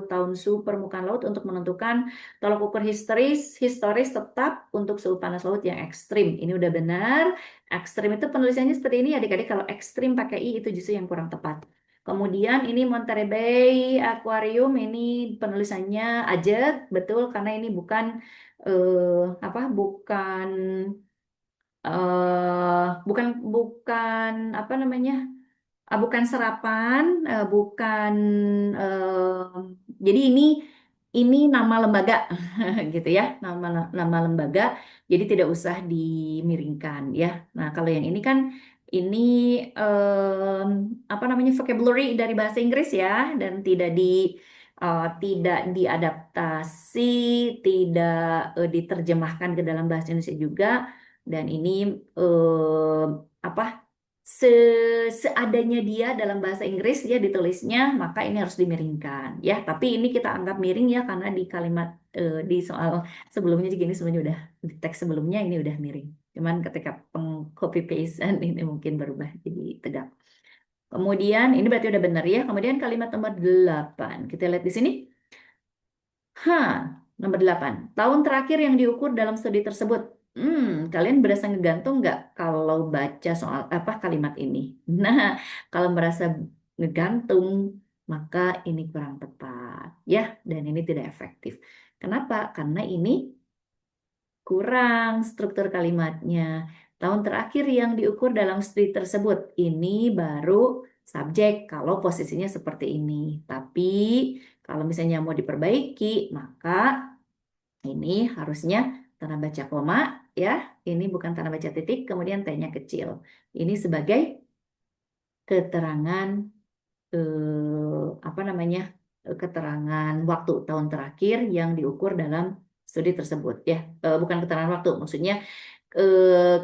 tahun suhu permukaan laut untuk menentukan tolak ukur historis tetap untuk suhu panas laut yang ekstrim. Ini udah benar. Ekstrim itu penulisannya seperti ini, adik-adik. Kalau ekstrim pakai I itu justru yang kurang tepat. Kemudian ini Monterey Bay Aquarium, ini penulisannya aja, betul, karena ini bukan bukan bukan bukan apa namanya, bukan serapan, bukan jadi ini nama lembaga gitu ya, nama lembaga, jadi tidak usah dimiringkan ya. Nah, kalau yang ini kan ini apa namanya, vocabulary dari bahasa Inggris ya, dan tidak diadaptasi, tidak diterjemahkan ke dalam bahasa Indonesia juga, dan ini eh, apa se seadanya dia dalam bahasa Inggris ya ditulisnya, maka ini harus dimiringkan ya. Tapi ini kita anggap miring ya karena di kalimat di soal sebelumnya juga, ini sebenarnya udah di teks sebelumnya ini udah miring. Cuman ketika copy paste ini mungkin berubah jadi tegak. Kemudian ini berarti udah benar ya. Kemudian kalimat nomor 8. Kita lihat di sini. Hah, nomor 8. Tahun terakhir yang diukur dalam studi tersebut. Kalian berasa ngegantung nggak kalau baca soal apa kalimat ini? Nah, kalau merasa ngegantung, maka ini kurang tepat, ya, dan ini tidak efektif. Kenapa? Karena ini kurang struktur kalimatnya. Tahun terakhir yang diukur dalam studi tersebut, ini baru subjek kalau posisinya seperti ini. Tapi kalau misalnya mau diperbaiki, maka ini harusnya tanda baca koma ya. Ini bukan tanda baca titik, kemudian T-nya kecil. Ini sebagai keterangan apa namanya? Keterangan waktu tahun terakhir yang diukur dalam studi tersebut ya. Bukan keterangan waktu, maksudnya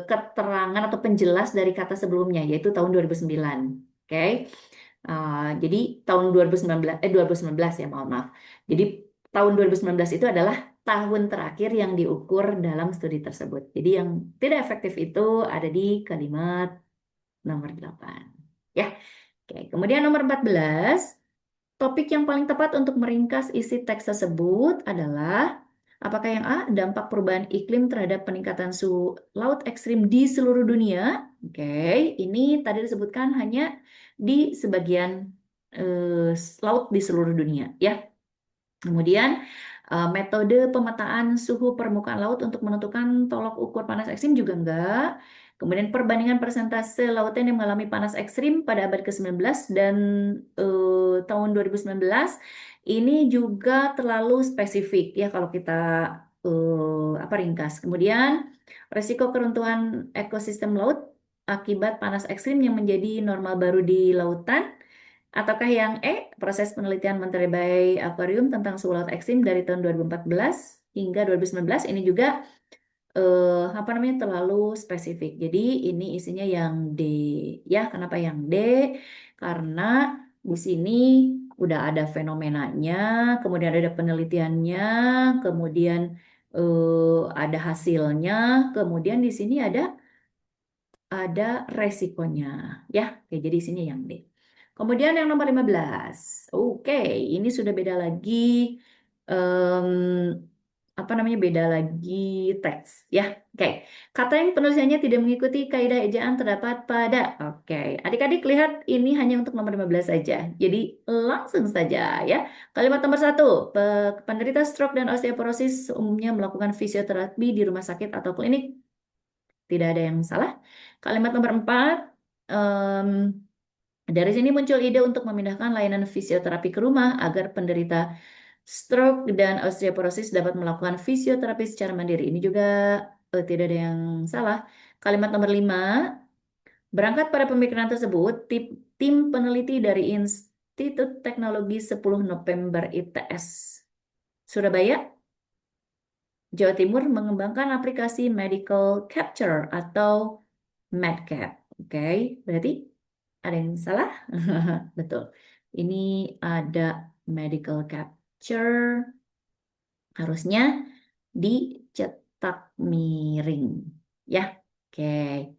keterangan atau penjelas dari kata sebelumnya yaitu tahun 2009. Oke. Jadi tahun 2019 2019 ya, mohon maaf. Jadi tahun 2019 itu adalah tahun terakhir yang diukur dalam studi tersebut. Jadi yang tidak efektif itu ada di kalimat nomor 8. Ya. Oke, kemudian nomor 14, topik yang paling tepat untuk meringkas isi teks tersebut adalah apakah yang A, dampak perubahan iklim terhadap peningkatan suhu laut ekstrim di seluruh dunia? Oke, ini tadi disebutkan hanya di sebagian laut di seluruh dunia, ya. Kemudian metode pemetaan suhu permukaan laut untuk menentukan tolok ukur panas ekstrim juga enggak. Kemudian perbandingan persentase lautan yang mengalami panas ekstrim pada abad ke-19 dan tahun 2019 ini juga terlalu spesifik ya kalau kita ringkas. Kemudian resiko keruntuhan ekosistem laut akibat panas ekstrim yang menjadi normal baru di lautan. Ataukah yang E, proses penelitian Monterey Bay Aquarium tentang suhu laut ekstrim dari tahun 2014 hingga 2019 ini juga terlalu spesifik. Jadi ini isinya yang D. Ya, kenapa yang D? Karena di sini udah ada fenomenanya, kemudian ada penelitiannya, kemudian ada hasilnya, kemudian di sini ada resikonya. Ya, oke, jadi sini yang D. Kemudian yang nomor 15. Oke, ini sudah beda lagi. em, beda lagi teks ya. Oke. Kata yang penulisannya tidak mengikuti kaidah ejaan terdapat pada. Oke. Adik-adik lihat ini hanya untuk nomor 15 saja. Jadi langsung saja ya. Kalimat nomor 1. Penderita stroke dan osteoporosis umumnya melakukan fisioterapi di rumah sakit atau klinik. Tidak ada yang salah. Kalimat nomor 4. Dari sini muncul ide untuk memindahkan layanan fisioterapi ke rumah agar penderita stroke dan osteoporosis dapat melakukan fisioterapi secara mandiri. Ini juga tidak ada yang salah. Kalimat nomor 5, berangkat pada pemikiran tersebut, tim peneliti dari Institut Teknologi 10 November ITS Surabaya, Jawa Timur mengembangkan aplikasi Medical Capture atau MedCap. Oke, berarti ada yang salah? Betul. Ini ada Medical Capture, harusnya dicetak miring. Ya, oke.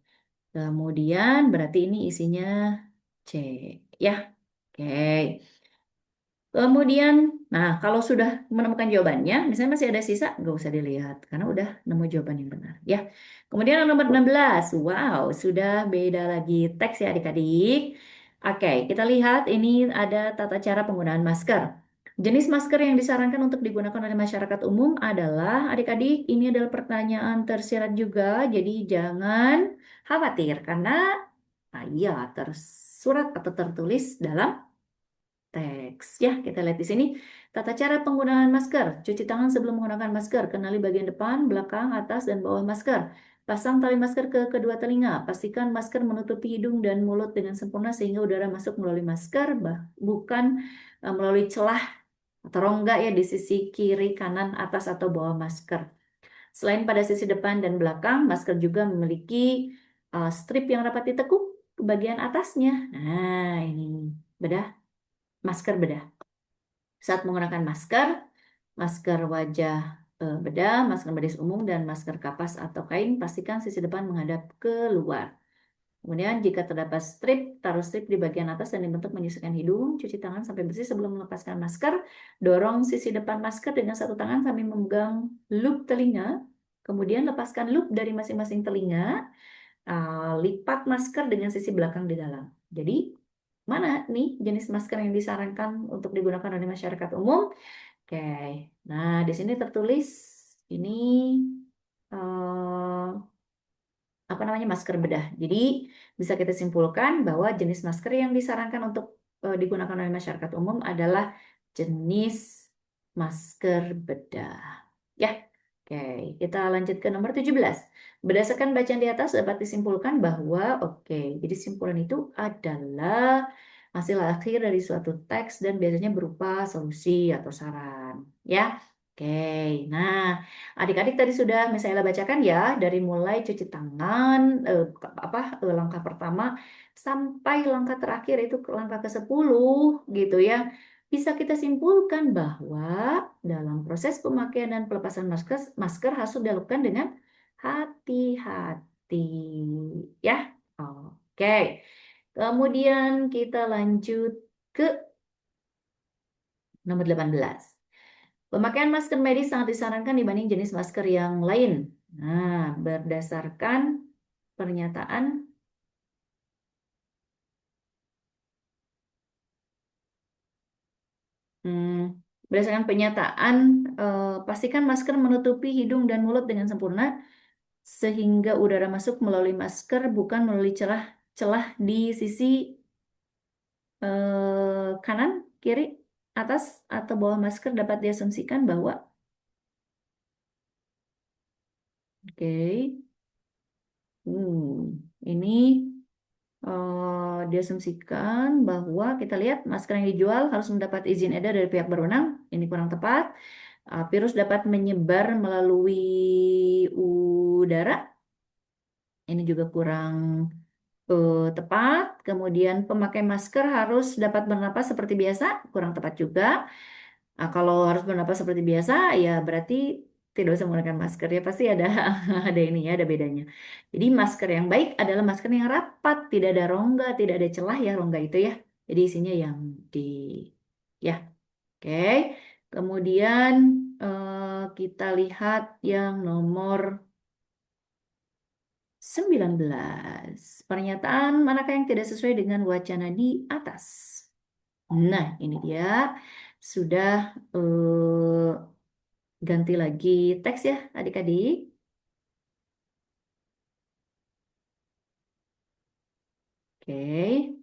Kemudian berarti ini isinya C. Ya, oke. Kemudian, nah kalau sudah menemukan jawabannya, misalnya masih ada sisa, nggak usah dilihat karena udah nemu jawaban yang benar. Ya. Kemudian yang nomor 16, wow, sudah beda lagi teks ya adik-adik. Oke, kita lihat ini ada tata cara penggunaan masker. Jenis masker yang disarankan untuk digunakan oleh masyarakat umum adalah, adik-adik, ini adalah pertanyaan tersirat juga, jadi jangan khawatir karena ya tersurat atau tertulis dalam teks. Ya, kita lihat di sini. Tata cara penggunaan masker. Cuci tangan sebelum menggunakan masker. Kenali bagian depan, belakang, atas, dan bawah masker. Pasang tali masker ke kedua telinga. Pastikan masker menutupi hidung dan mulut dengan sempurna sehingga udara masuk melalui masker, bukan melalui celah atau rongga ya di sisi kiri, kanan, atas, atau bawah masker. Selain pada sisi depan dan belakang, masker juga memiliki strip yang rapat ditekuk ke bagian atasnya. Nah, ini bedah, masker bedah. Saat menggunakan masker, masker wajah bedah, masker medis umum, dan masker kapas atau kain, pastikan sisi depan menghadap keluar. Kemudian jika terdapat strip, taruh strip di bagian atas dan dibentuk menyusutkan hidung, cuci tangan sampai bersih sebelum melepaskan masker, dorong sisi depan masker dengan satu tangan sambil memegang loop telinga, kemudian lepaskan loop dari masing-masing telinga, lipat masker dengan sisi belakang di dalam. Jadi, mana nih jenis masker yang disarankan untuk digunakan oleh masyarakat umum? Oke, nah di sini tertulis ini eh, apa namanya masker bedah. Jadi bisa kita simpulkan bahwa jenis masker yang disarankan untuk digunakan oleh masyarakat umum adalah jenis masker bedah. Ya, oke. Kita lanjut ke nomor 17. Berdasarkan bacaan di atas dapat disimpulkan bahwa, oke, jadi simpulan itu adalah hasil akhir dari suatu teks dan biasanya berupa solusi atau saran. Ya, oke. Nah, adik-adik tadi sudah misalnya bacakan ya dari mulai cuci tangan langkah pertama sampai langkah terakhir itu ke langkah ke-10 gitu ya. Bisa kita simpulkan bahwa dalam proses pemakaian dan pelepasan masker, masker harus dilakukan dengan hati-hati ya. Oke. Kemudian kita lanjut ke nomor 18. Pemakaian masker medis sangat disarankan dibanding jenis masker yang lain. Nah, berdasarkan pernyataan berdasarkan pernyataan, pastikan masker menutupi hidung dan mulut dengan sempurna sehingga udara masuk melalui masker bukan melalui celah-celah di sisi kanan, kiri, atas atau bawah masker dapat diasumsikan bahwa oke, ini diasumsikan bahwa kita lihat masker yang dijual harus mendapat izin edar dari pihak berwenang. Ini kurang tepat. Virus dapat menyebar melalui udara. Ini juga kurang tepat. Kemudian pemakai masker harus dapat bernapas seperti biasa. Kurang tepat juga. Kalau harus bernapas seperti biasa, ya berarti tidak usah menggunakan masker ya pasti ada ada ini ya ada bedanya. Jadi masker yang baik adalah masker yang rapat, tidak ada rongga, tidak ada celah ya rongga itu ya. Jadi isinya yang di ya, oke. Kemudian kita lihat yang nomor 19. Pernyataan manakah yang tidak sesuai dengan wacana di atas? Nah, ini dia sudah ganti lagi teks ya adik-adik. Oke.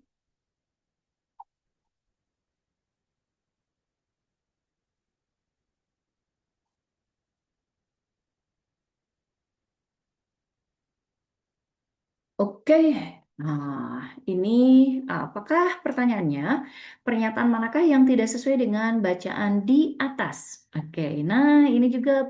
Oke. Nah, ini apakah pertanyaannya pernyataan manakah yang tidak sesuai dengan bacaan di atas? Oke, nah ini juga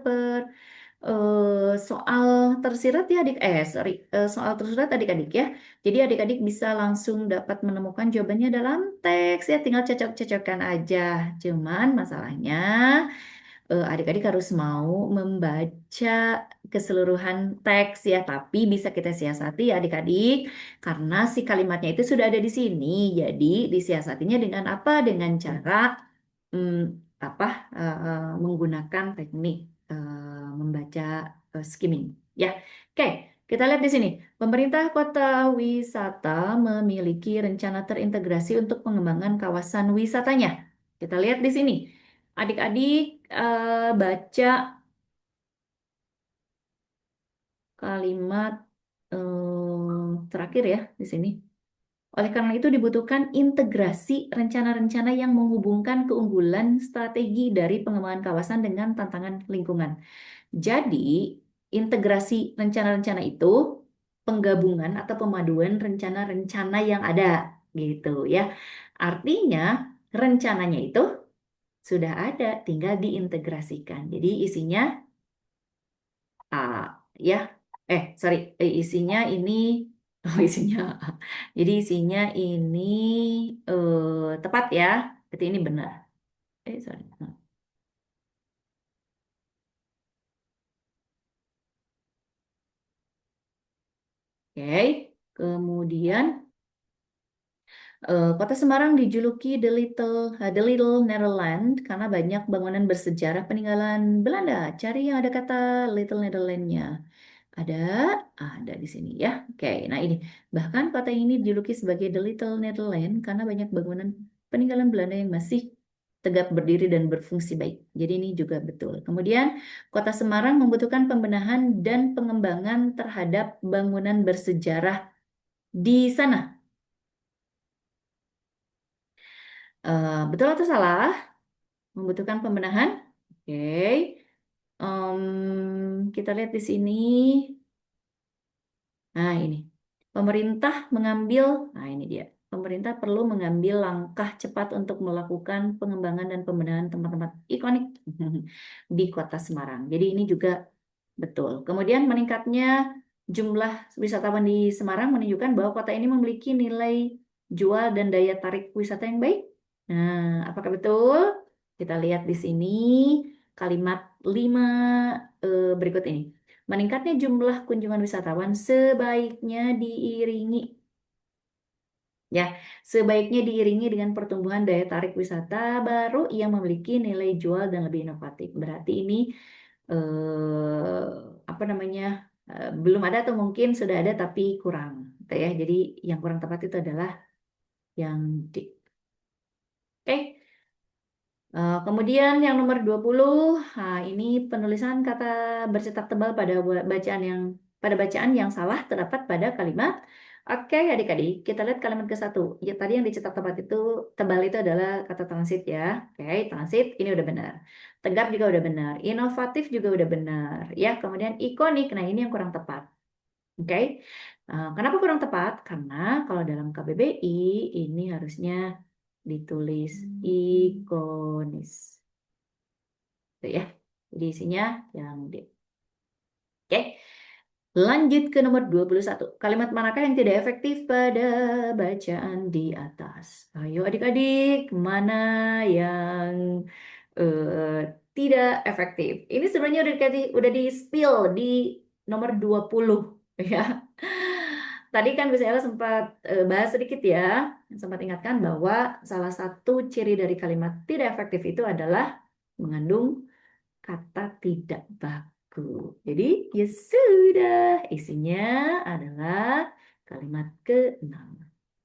soal tersirat ya adik, sorry, soal tersurat adik-adik ya. Jadi adik-adik bisa langsung dapat menemukan jawabannya dalam teks ya, tinggal cocok-cocokkan aja. Cuman masalahnya adik-adik harus mau membaca keseluruhan teks ya, tapi bisa kita siasati ya adik-adik karena si kalimatnya itu sudah ada di sini. Jadi disiasatinya dengan apa? Dengan cara hmm, apa menggunakan teknik membaca skimming ya. Oke, kita lihat di sini. Pemerintah Kota Wisata memiliki rencana terintegrasi untuk pengembangan kawasan wisatanya. Kita lihat di sini. Adik-adik baca kalimat terakhir ya di sini. Oleh karena itu dibutuhkan integrasi rencana-rencana yang menghubungkan keunggulan strategi dari pengembangan kawasan dengan tantangan lingkungan. Jadi, integrasi rencana-rencana itu penggabungan atau pemaduan rencana-rencana yang ada gitu ya. Artinya, rencananya itu sudah ada, tinggal diintegrasikan. Jadi isinya ya, sorry, isinya ini, oh isinya, jadi isinya ini tepat ya, berarti ini benar. Sorry. Oke, kemudian Kota Semarang dijuluki The Little Netherlands karena banyak bangunan bersejarah peninggalan Belanda. Cari yang ada kata Little Netherlands-nya. Ada, ada di sini ya. Oke, nah ini. Bahkan kota ini dijuluki sebagai The Little Netherlands karena banyak bangunan peninggalan Belanda yang masih tegak berdiri dan berfungsi baik. Jadi ini juga betul. Kemudian, kota Semarang membutuhkan pembenahan dan pengembangan terhadap bangunan bersejarah di sana. Betul atau salah? Membutuhkan pembenahan? Oke. Kita lihat di sini. Nah, ini. Pemerintah mengambil, nah ini dia. Pemerintah perlu mengambil langkah cepat untuk melakukan pengembangan dan pembenahan tempat-tempat ikonik di Kota Semarang. Jadi ini juga betul. Kemudian meningkatnya jumlah wisatawan di Semarang menunjukkan bahwa kota ini memiliki nilai jual dan daya tarik wisata yang baik. Nah, apakah betul? Kita lihat di sini kalimat 5 berikut ini. Meningkatnya jumlah kunjungan wisatawan ya, sebaiknya diiringi dengan pertumbuhan daya tarik wisata baru yang memiliki nilai jual dan lebih inovatif. Berarti ini apa namanya? Belum ada atau mungkin sudah ada tapi kurang, gitu ya. Jadi yang kurang tepat itu adalah yang di. Oke. Kemudian yang nomor 20, nah ini penulisan kata bercetak tebal pada bacaan yang salah terdapat pada kalimat. Oke, adik-adik, kita lihat kalimat ke satu. Ya, tadi yang dicetak tebal itu adalah kata transit ya. Oke, transit ini udah benar. Tegap juga udah benar. Inovatif juga udah benar. Ya, kemudian ikonik. Nah, ini yang kurang tepat. Oke. Kenapa kurang tepat? Karena kalau dalam KBBI ini harusnya ditulis ikonis. Tuh ya. Jadi isinya yang D. Oke. Lanjut ke nomor 21. Kalimat manakah yang tidak efektif pada bacaan di atas? Ayo adik-adik, mana yang tidak efektif? Ini sebenarnya udah di spill di nomor 20 ya. Tadi kan Bu Sela sempat bahas sedikit ya, sempat ingatkan bahwa salah satu ciri dari kalimat tidak efektif itu adalah mengandung kata tidak baku. Jadi ya sudah, isinya adalah kalimat ke-6.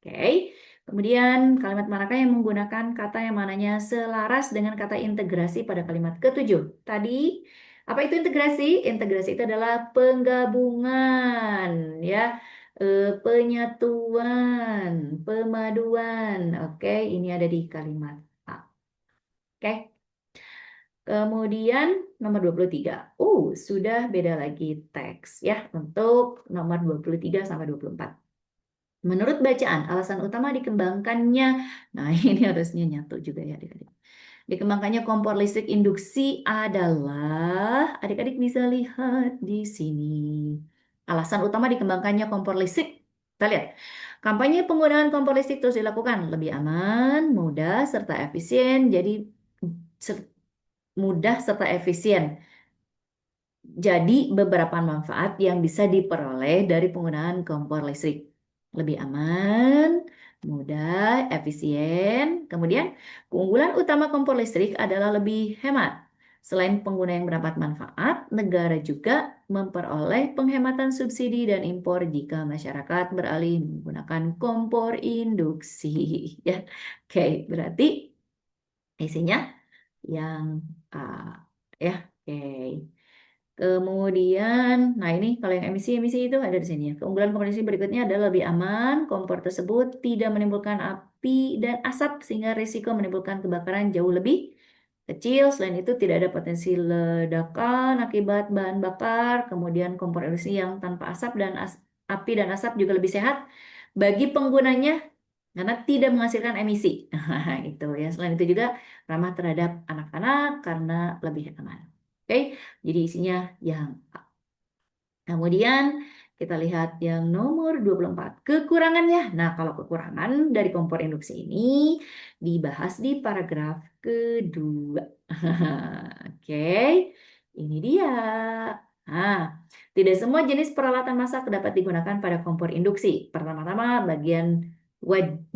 Oke. Kemudian kalimat manakah yang menggunakan kata yang mananya selaras dengan kata integrasi pada kalimat ke-7? Tadi apa itu integrasi? Integrasi itu adalah penggabungan ya. Penyatuan, pemaduan. Oke, ini ada di kalimat A. Oke. Kemudian nomor 23. Sudah beda lagi teks ya untuk nomor 23 sampai 24. Menurut bacaan, alasan utama dikembangkannya, nah ini harusnya nyatu juga ya adik-adik. Dikembangkannya kompor listrik induksi adalah, adik-adik bisa lihat di sini. Alasan utama dikembangkannya kompor listrik. Kita lihat. Kampanye penggunaan kompor listrik terus dilakukan. Lebih aman, mudah, serta efisien. Jadi mudah serta efisien. Jadi beberapa manfaat yang bisa diperoleh dari penggunaan kompor listrik. Lebih aman, mudah, efisien. Kemudian keunggulan utama kompor listrik adalah lebih hemat. Selain pengguna yang mendapat manfaat, negara juga memperoleh penghematan subsidi dan impor jika masyarakat beralih menggunakan kompor induksi. Ya, oke, berarti isinya yang A, ya, oke. Kemudian, nah ini kalau yang emisi-emisi itu ada di sini ya. Keunggulan komposisi berikutnya adalah lebih aman, kompor tersebut tidak menimbulkan api dan asap sehingga risiko menimbulkan kebakaran jauh lebih kecil. Selain itu tidak ada potensi ledakan akibat bahan bakar. Kemudian kompor emisi yang tanpa asap dan api dan asap juga lebih sehat bagi penggunanya karena tidak menghasilkan emisi. Nah, itu ya. Selain itu juga ramah terhadap anak-anak karena lebih aman. Oke, jadi isinya yang A. Kemudian kita lihat yang nomor 24, kekurangannya. Nah, kalau kekurangan dari kompor induksi ini dibahas di paragraf kedua. Oke, ini dia. Nah, tidak semua jenis peralatan masak dapat digunakan pada kompor induksi. Pertama-tama, bagian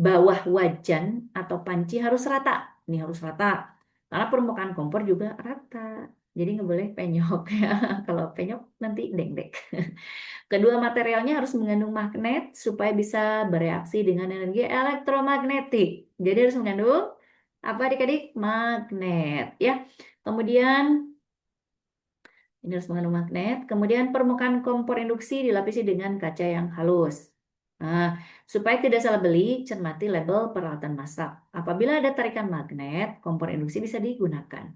bawah wajan atau panci harus rata. Ini harus rata. Karena permukaan kompor juga rata. Jadi nggak boleh penyok ya. Kalau penyok nanti deng-deng. Kedua materialnya harus mengandung magnet supaya bisa bereaksi dengan energi elektromagnetik. Jadi harus mengandung apa adik-adik? Magnet ya. Kemudian ini harus mengandung magnet. Kemudian permukaan kompor induksi dilapisi dengan kaca yang halus. Nah, supaya tidak salah beli, cermati label peralatan masak. Apabila ada tarikan magnet, kompor induksi bisa digunakan.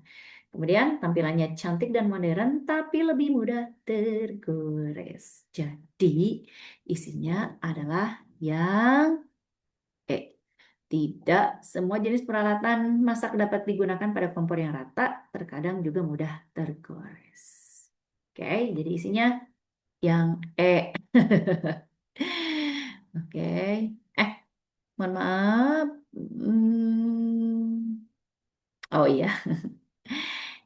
Kemudian tampilannya cantik dan modern, tapi lebih mudah tergores. Jadi isinya adalah yang tidak semua jenis peralatan masak dapat digunakan pada kompor yang rata, terkadang juga mudah tergores. Oke, jadi isinya yang E. Oke, eh, mohon maaf. Oh iya,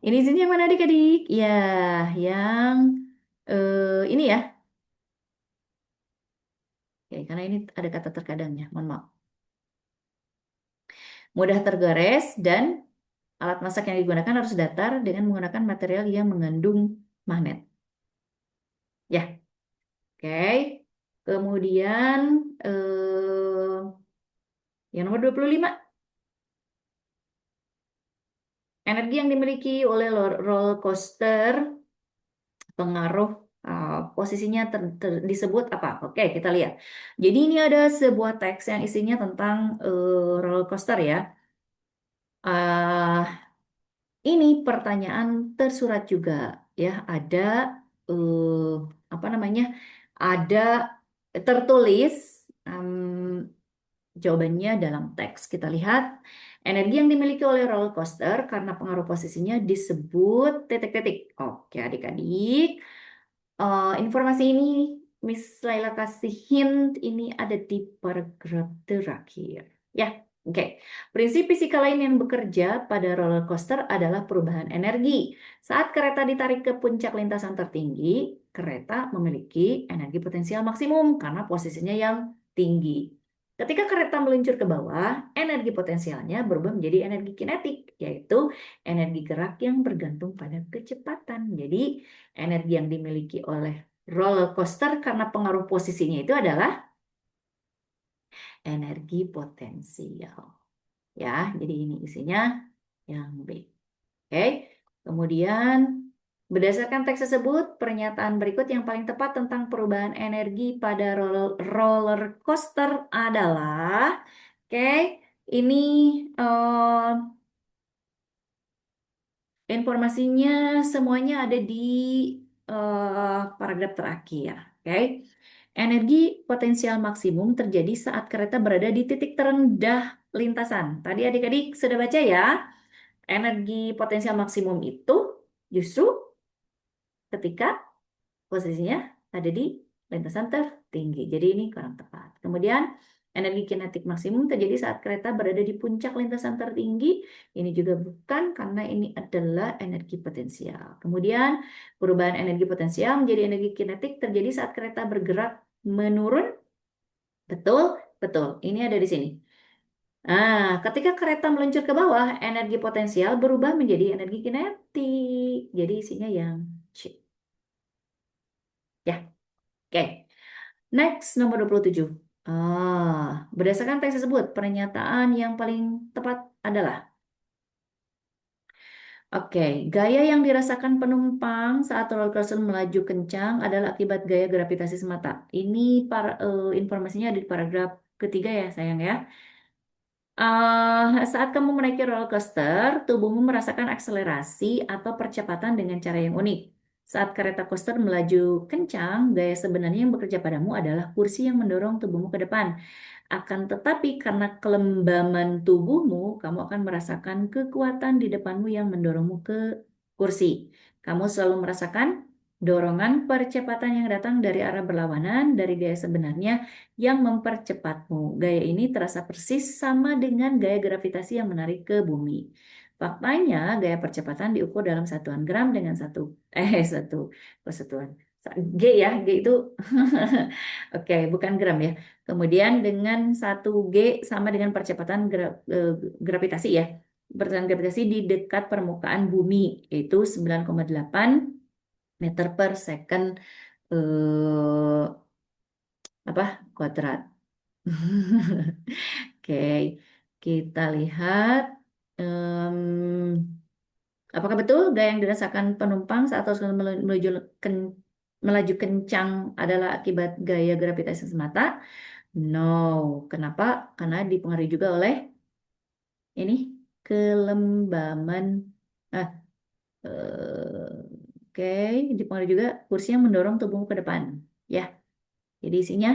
ini isinya yang mana adik-adik? Ya, yang ini ya. Oke, karena ini ada kata terkadangnya, mohon maaf. Mudah tergores dan alat masak yang digunakan harus datar dengan menggunakan material yang mengandung magnet. Ya, oke. Kemudian yang nomor 25, energi yang dimiliki oleh roller coaster pengaruh posisinya disebut apa? Oke, kita lihat. Jadi ini ada sebuah teks yang isinya tentang roller coaster ya. Ah, ini pertanyaan tersurat juga ya. Ada eh, apa namanya? Ada tertulis jawabannya dalam teks. Kita lihat energi yang dimiliki oleh roller coaster karena pengaruh posisinya disebut titik-titik. Oke, adik-adik. Informasi ini Miss Laila kasih hint ini ada di paragraf terakhir. Ya, oke. Prinsip fisika lain yang bekerja pada roller coaster adalah perubahan energi. Saat kereta ditarik ke puncak lintasan tertinggi, kereta memiliki energi potensial maksimum karena posisinya yang tinggi. Ketika kereta meluncur ke bawah, energi potensialnya berubah menjadi energi kinetik, yaitu energi gerak yang bergantung pada kecepatan. Jadi, energi yang dimiliki oleh roller coaster karena pengaruh posisinya itu adalah energi potensial. Ya, jadi ini isinya yang B. Oke. Kemudian berdasarkan teks tersebut, pernyataan berikut yang paling tepat tentang perubahan energi pada roller coaster adalah, oke, ini eh, informasinya semuanya ada di paragraf terakhir. Oke. Energi potensial maksimum terjadi saat kereta berada di titik terendah lintasan. Tadi adik-adik sudah baca ya, energi potensial maksimum itu justru ketika posisinya ada di lintasan tertinggi. Jadi ini kurang tepat. Kemudian energi kinetik maksimum terjadi saat kereta berada di puncak lintasan tertinggi. Ini juga bukan karena ini adalah energi potensial. Kemudian perubahan energi potensial menjadi energi kinetik terjadi saat kereta bergerak menurun. Betul, betul. Ini ada di sini. Nah, ketika kereta meluncur ke bawah, energi potensial berubah menjadi energi kinetik. Jadi isinya yang C. Ya, oke. Next, nomor 27. Berdasarkan teks tersebut, pernyataan yang paling tepat adalah oke, gaya yang dirasakan penumpang saat roller coaster melaju kencang adalah akibat gaya gravitasi semata. Ini informasinya ada di paragraf ketiga ya, sayang ya. Saat kamu menaiki roller coaster, tubuhmu merasakan akselerasi atau percepatan dengan cara yang unik. Saat kereta coaster melaju kencang, gaya sebenarnya yang bekerja padamu adalah kursi yang mendorong tubuhmu ke depan. Akan tetapi karena kelembaman tubuhmu, kamu akan merasakan kekuatan di depanmu yang mendorongmu ke kursi. Kamu selalu merasakan dorongan percepatan yang datang dari arah berlawanan dari gaya sebenarnya yang mempercepatmu. Gaya ini terasa persis sama dengan gaya gravitasi yang menarik ke bumi. Faktanya, gaya percepatan diukur dalam satuan gram dengan satu persatuan. G ya, G itu oke, bukan gram ya. Kemudian dengan 1 G sama dengan percepatan gravitasi ya. Percepatan gravitasi di dekat permukaan bumi, yaitu 9,8 meter per second eh, apa kuadrat. Oke, kita lihat. Apakah betul gaya yang dirasakan penumpang saat terus melaju kencang adalah akibat gaya gravitasi semata? No. Kenapa? Karena dipengaruhi juga oleh ini kelembaman. Ah, oke, dipengaruhi juga kursi yang mendorong tubuhmu ke depan. Ya, jadi isinya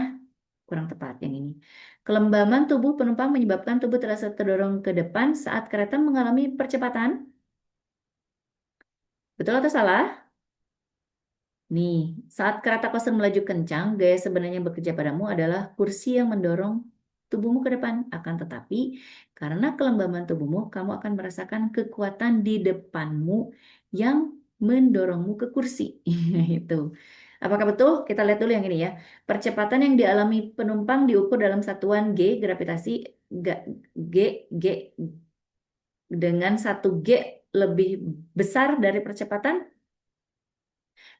kurang tepat yang ini. Kelembaman tubuh penumpang menyebabkan tubuh terasa terdorong ke depan saat kereta mengalami percepatan. Betul atau salah? Nih, saat kereta koster melaju kencang, gaya sebenarnya yang bekerja padamu adalah kursi yang mendorong tubuhmu ke depan. Akan tetapi, karena kelembaban tubuhmu, kamu akan merasakan kekuatan di depanmu yang mendorongmu ke kursi. Itu. Apakah betul? Kita lihat dulu yang ini ya. Percepatan yang dialami penumpang diukur dalam satuan G, gravitasi G, G dengan 1 G lebih besar dari percepatan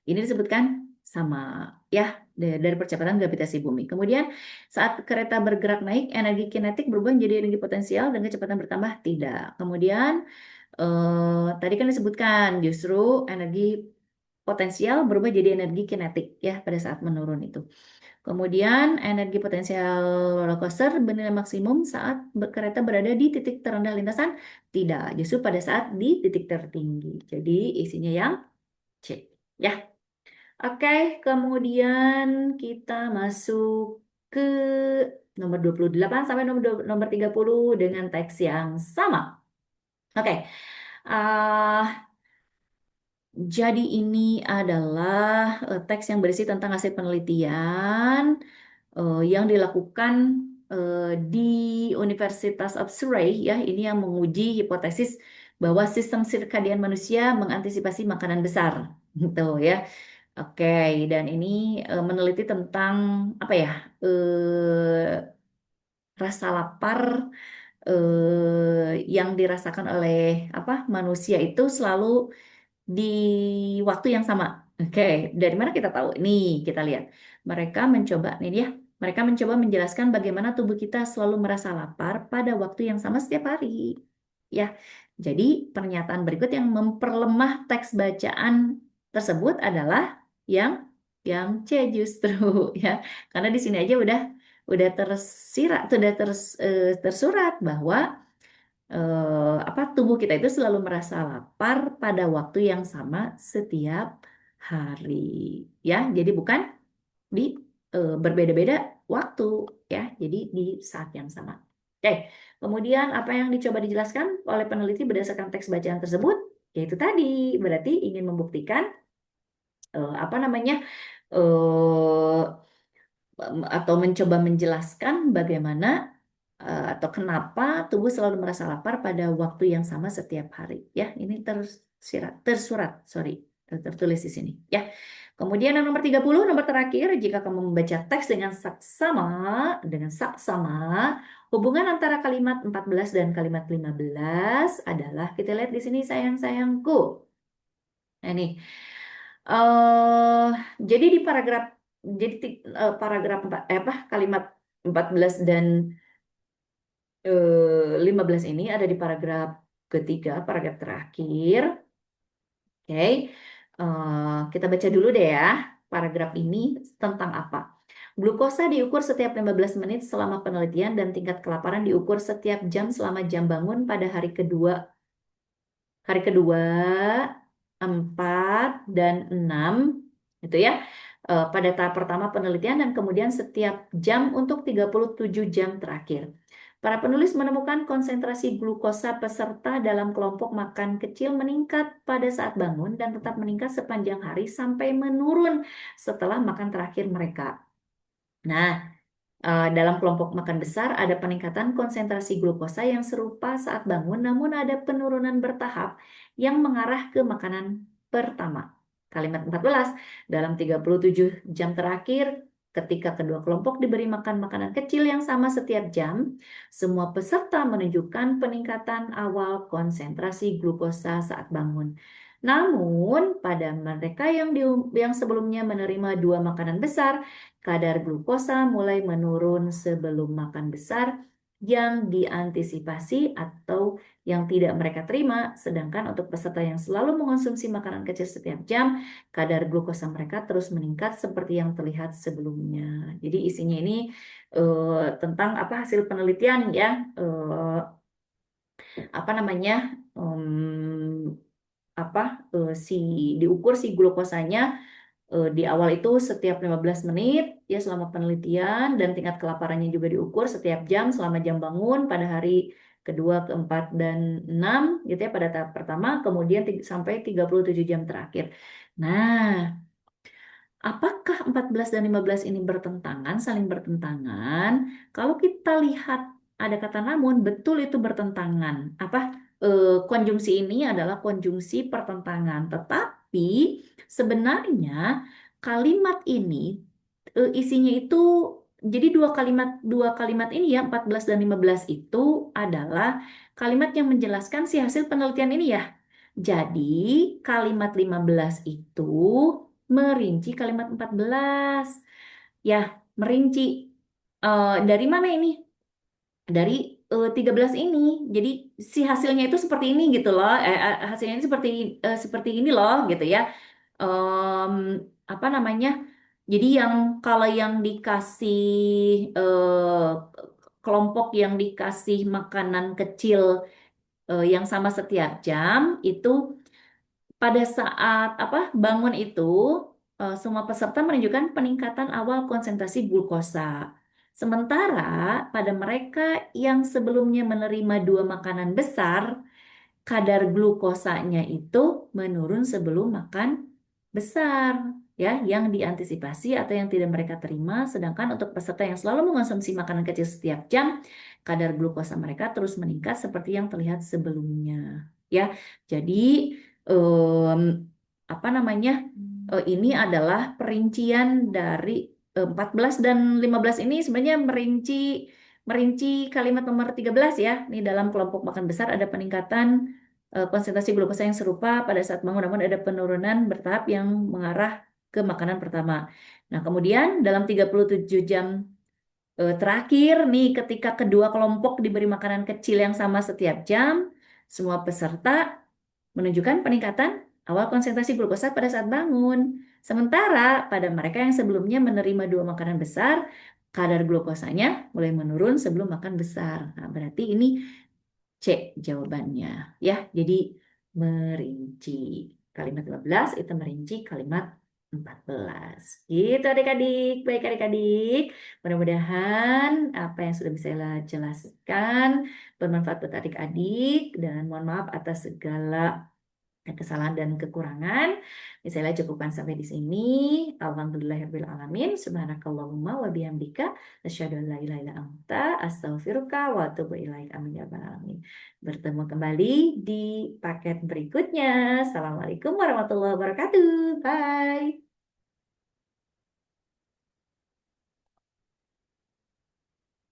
ini disebutkan sama ya dari percepatan gravitasi bumi. Kemudian saat kereta bergerak naik, energi kinetik berubah menjadi energi potensial dan kecepatan bertambah tidak. Kemudian tadi kan disebutkan justru energi potensial berubah jadi energi kinetik ya pada saat menurun itu. Kemudian energi potensial roller coaster bernilai maksimum saat kereta berada di titik terendah lintasan tidak, justru pada saat di titik tertinggi. Jadi isinya yang C ya. Oke, kemudian kita masuk ke nomor 28 sampai nomor 30 dengan teks yang sama. Oke, ah, jadi ini adalah teks yang berisi tentang hasil penelitian yang dilakukan di Universitas of Surrey ya. Ini yang menguji hipotesis bahwa sistem sirkadian manusia mengantisipasi makanan besar. Gitu ya. Oke, dan ini meneliti tentang apa ya? Rasa lapar yang dirasakan oleh apa manusia itu selalu di waktu yang sama. Oke, dari mana kita tahu? Nih, kita lihat. Mereka mencoba, nih dia, mereka mencoba menjelaskan bagaimana tubuh kita selalu merasa lapar pada waktu yang sama setiap hari. Ya, jadi pernyataan berikut yang memperlemah teks bacaan tersebut adalah yang yang C justru ya. Karena di sini aja udah tersirat, tersurat bahwa apa tubuh kita itu selalu merasa lapar pada waktu yang sama setiap hari ya jadi bukan di berbeda-beda waktu ya. Jadi di saat yang sama. Oke, kemudian apa yang dicoba dijelaskan oleh peneliti berdasarkan teks bacaan tersebut? Yaitu tadi berarti ingin membuktikan apa namanya eh, atau mencoba menjelaskan bagaimana atau kenapa tubuh selalu merasa lapar pada waktu yang sama setiap hari. Ya, ini tersurat, sorry, tertulis di sini. Ya. Kemudian yang nomor 30, nomor terakhir, jika kamu membaca teks dengan saksama, hubungan antara kalimat 14 dan kalimat 15 adalah, kita lihat di sini sayang-sayangku. Nah, ini. eh jadi di paragraf paragraf kalimat 14 dan 15 ini ada di paragraf ketiga, paragraf terakhir. Oke, kita baca dulu deh ya. Paragraf ini tentang apa? Glukosa diukur setiap 15 menit selama penelitian dan tingkat kelaparan diukur setiap jam selama jam bangun pada hari kedua, 4 dan 6 itu ya. Pada tahap pertama penelitian dan kemudian setiap jam untuk 37 jam terakhir. Para penulis menemukan konsentrasi glukosa peserta dalam kelompok makan kecil meningkat pada saat bangun dan tetap meningkat sepanjang hari sampai menurun setelah makan terakhir mereka. Nah, dalam kelompok makan besar ada peningkatan konsentrasi glukosa yang serupa saat bangun, namun ada penurunan bertahap yang mengarah ke makanan pertama. Kalimat 14, dalam 37 jam terakhir, ketika kedua kelompok diberi makan makanan kecil yang sama setiap jam, semua peserta menunjukkan peningkatan awal konsentrasi glukosa saat bangun. Namun, pada mereka yang sebelumnya menerima dua makanan besar, kadar glukosa mulai menurun sebelum makan besar yang diantisipasi atau yang tidak mereka terima, sedangkan untuk peserta yang selalu mengonsumsi makanan kecil setiap jam, kadar glukosa mereka terus meningkat seperti yang terlihat sebelumnya. Jadi isinya ini tentang apa hasil penelitian ya, apa namanya, apa si diukur si glukosanya di awal itu setiap 15 menit ya selama penelitian dan tingkat kelaparannya juga diukur setiap jam selama jam bangun pada hari kedua, keempat, dan 6 gitu ya pada tahap pertama kemudian sampai 37 jam terakhir. Nah, apakah 14 dan 15 ini bertentangan, saling bertentangan? Kalau kita lihat ada kata namun, betul itu bertentangan. Konjungsi ini adalah konjungsi pertentangan. Tetapi sebenarnya kalimat ini isinya itu jadi dua kalimat ini ya 14 dan 15 itu adalah kalimat yang menjelaskan si hasil penelitian ini ya. Jadi kalimat 15 itu merinci kalimat 14. Ya, merinci. Dari mana ini? Dari 13 ini. Jadi si hasilnya itu seperti ini gitu loh. Hasilnya ini seperti ini loh gitu ya. Em, apa namanya? Jadi kalau yang dikasih eh, kelompok yang dikasih makanan kecil yang sama setiap jam itu pada saat bangun itu semua peserta menunjukkan peningkatan awal konsentrasi glukosa. Sementara pada mereka yang sebelumnya menerima dua makanan besar, kadar glukosanya itu menurun sebelum makan besar, ya, yang diantisipasi atau yang tidak mereka terima. Sedangkan untuk peserta yang selalu mengonsumsi makanan kecil setiap jam, kadar glukosa mereka terus meningkat seperti yang terlihat sebelumnya. Ya, jadi em, apa namanya? Ini adalah perincian dari 14 dan 15 ini sebenarnya merinci merinci kalimat nomor 13 ya. Ini dalam kelompok makan besar ada peningkatan konsentrasi glukosa yang serupa pada saat bangun, namun ada penurunan bertahap yang mengarah ke makanan pertama. Nah, kemudian dalam 37 jam terakhir nih ketika kedua kelompok diberi makanan kecil yang sama setiap jam, semua peserta menunjukkan peningkatan awal konsentrasi glukosa pada saat bangun. Sementara pada mereka yang sebelumnya menerima dua makanan besar, kadar glukosanya mulai menurun sebelum makan besar. Nah, berarti ini C jawabannya ya. Jadi merinci. Kalimat 15 itu merinci kalimat 14. Gitu adik-adik. Baik adik-adik. Mudah-mudahan apa yang sudah bisa saya jelaskan bermanfaat buat adik-adik. Dan mohon maaf atas segala kesalahan dan kekurangan. Misalnya cukupkan sampai di sini. Alhamdulillahirabbil alamin. Subhanakallahumma wa bihamdika asyhadu an la ilaha illa anta astaghfiruka wa atubu ilaik. Amin ya rabbal alamin. Bertemu kembali di paket berikutnya. Assalamualaikum warahmatullahi wabarakatuh. Bye.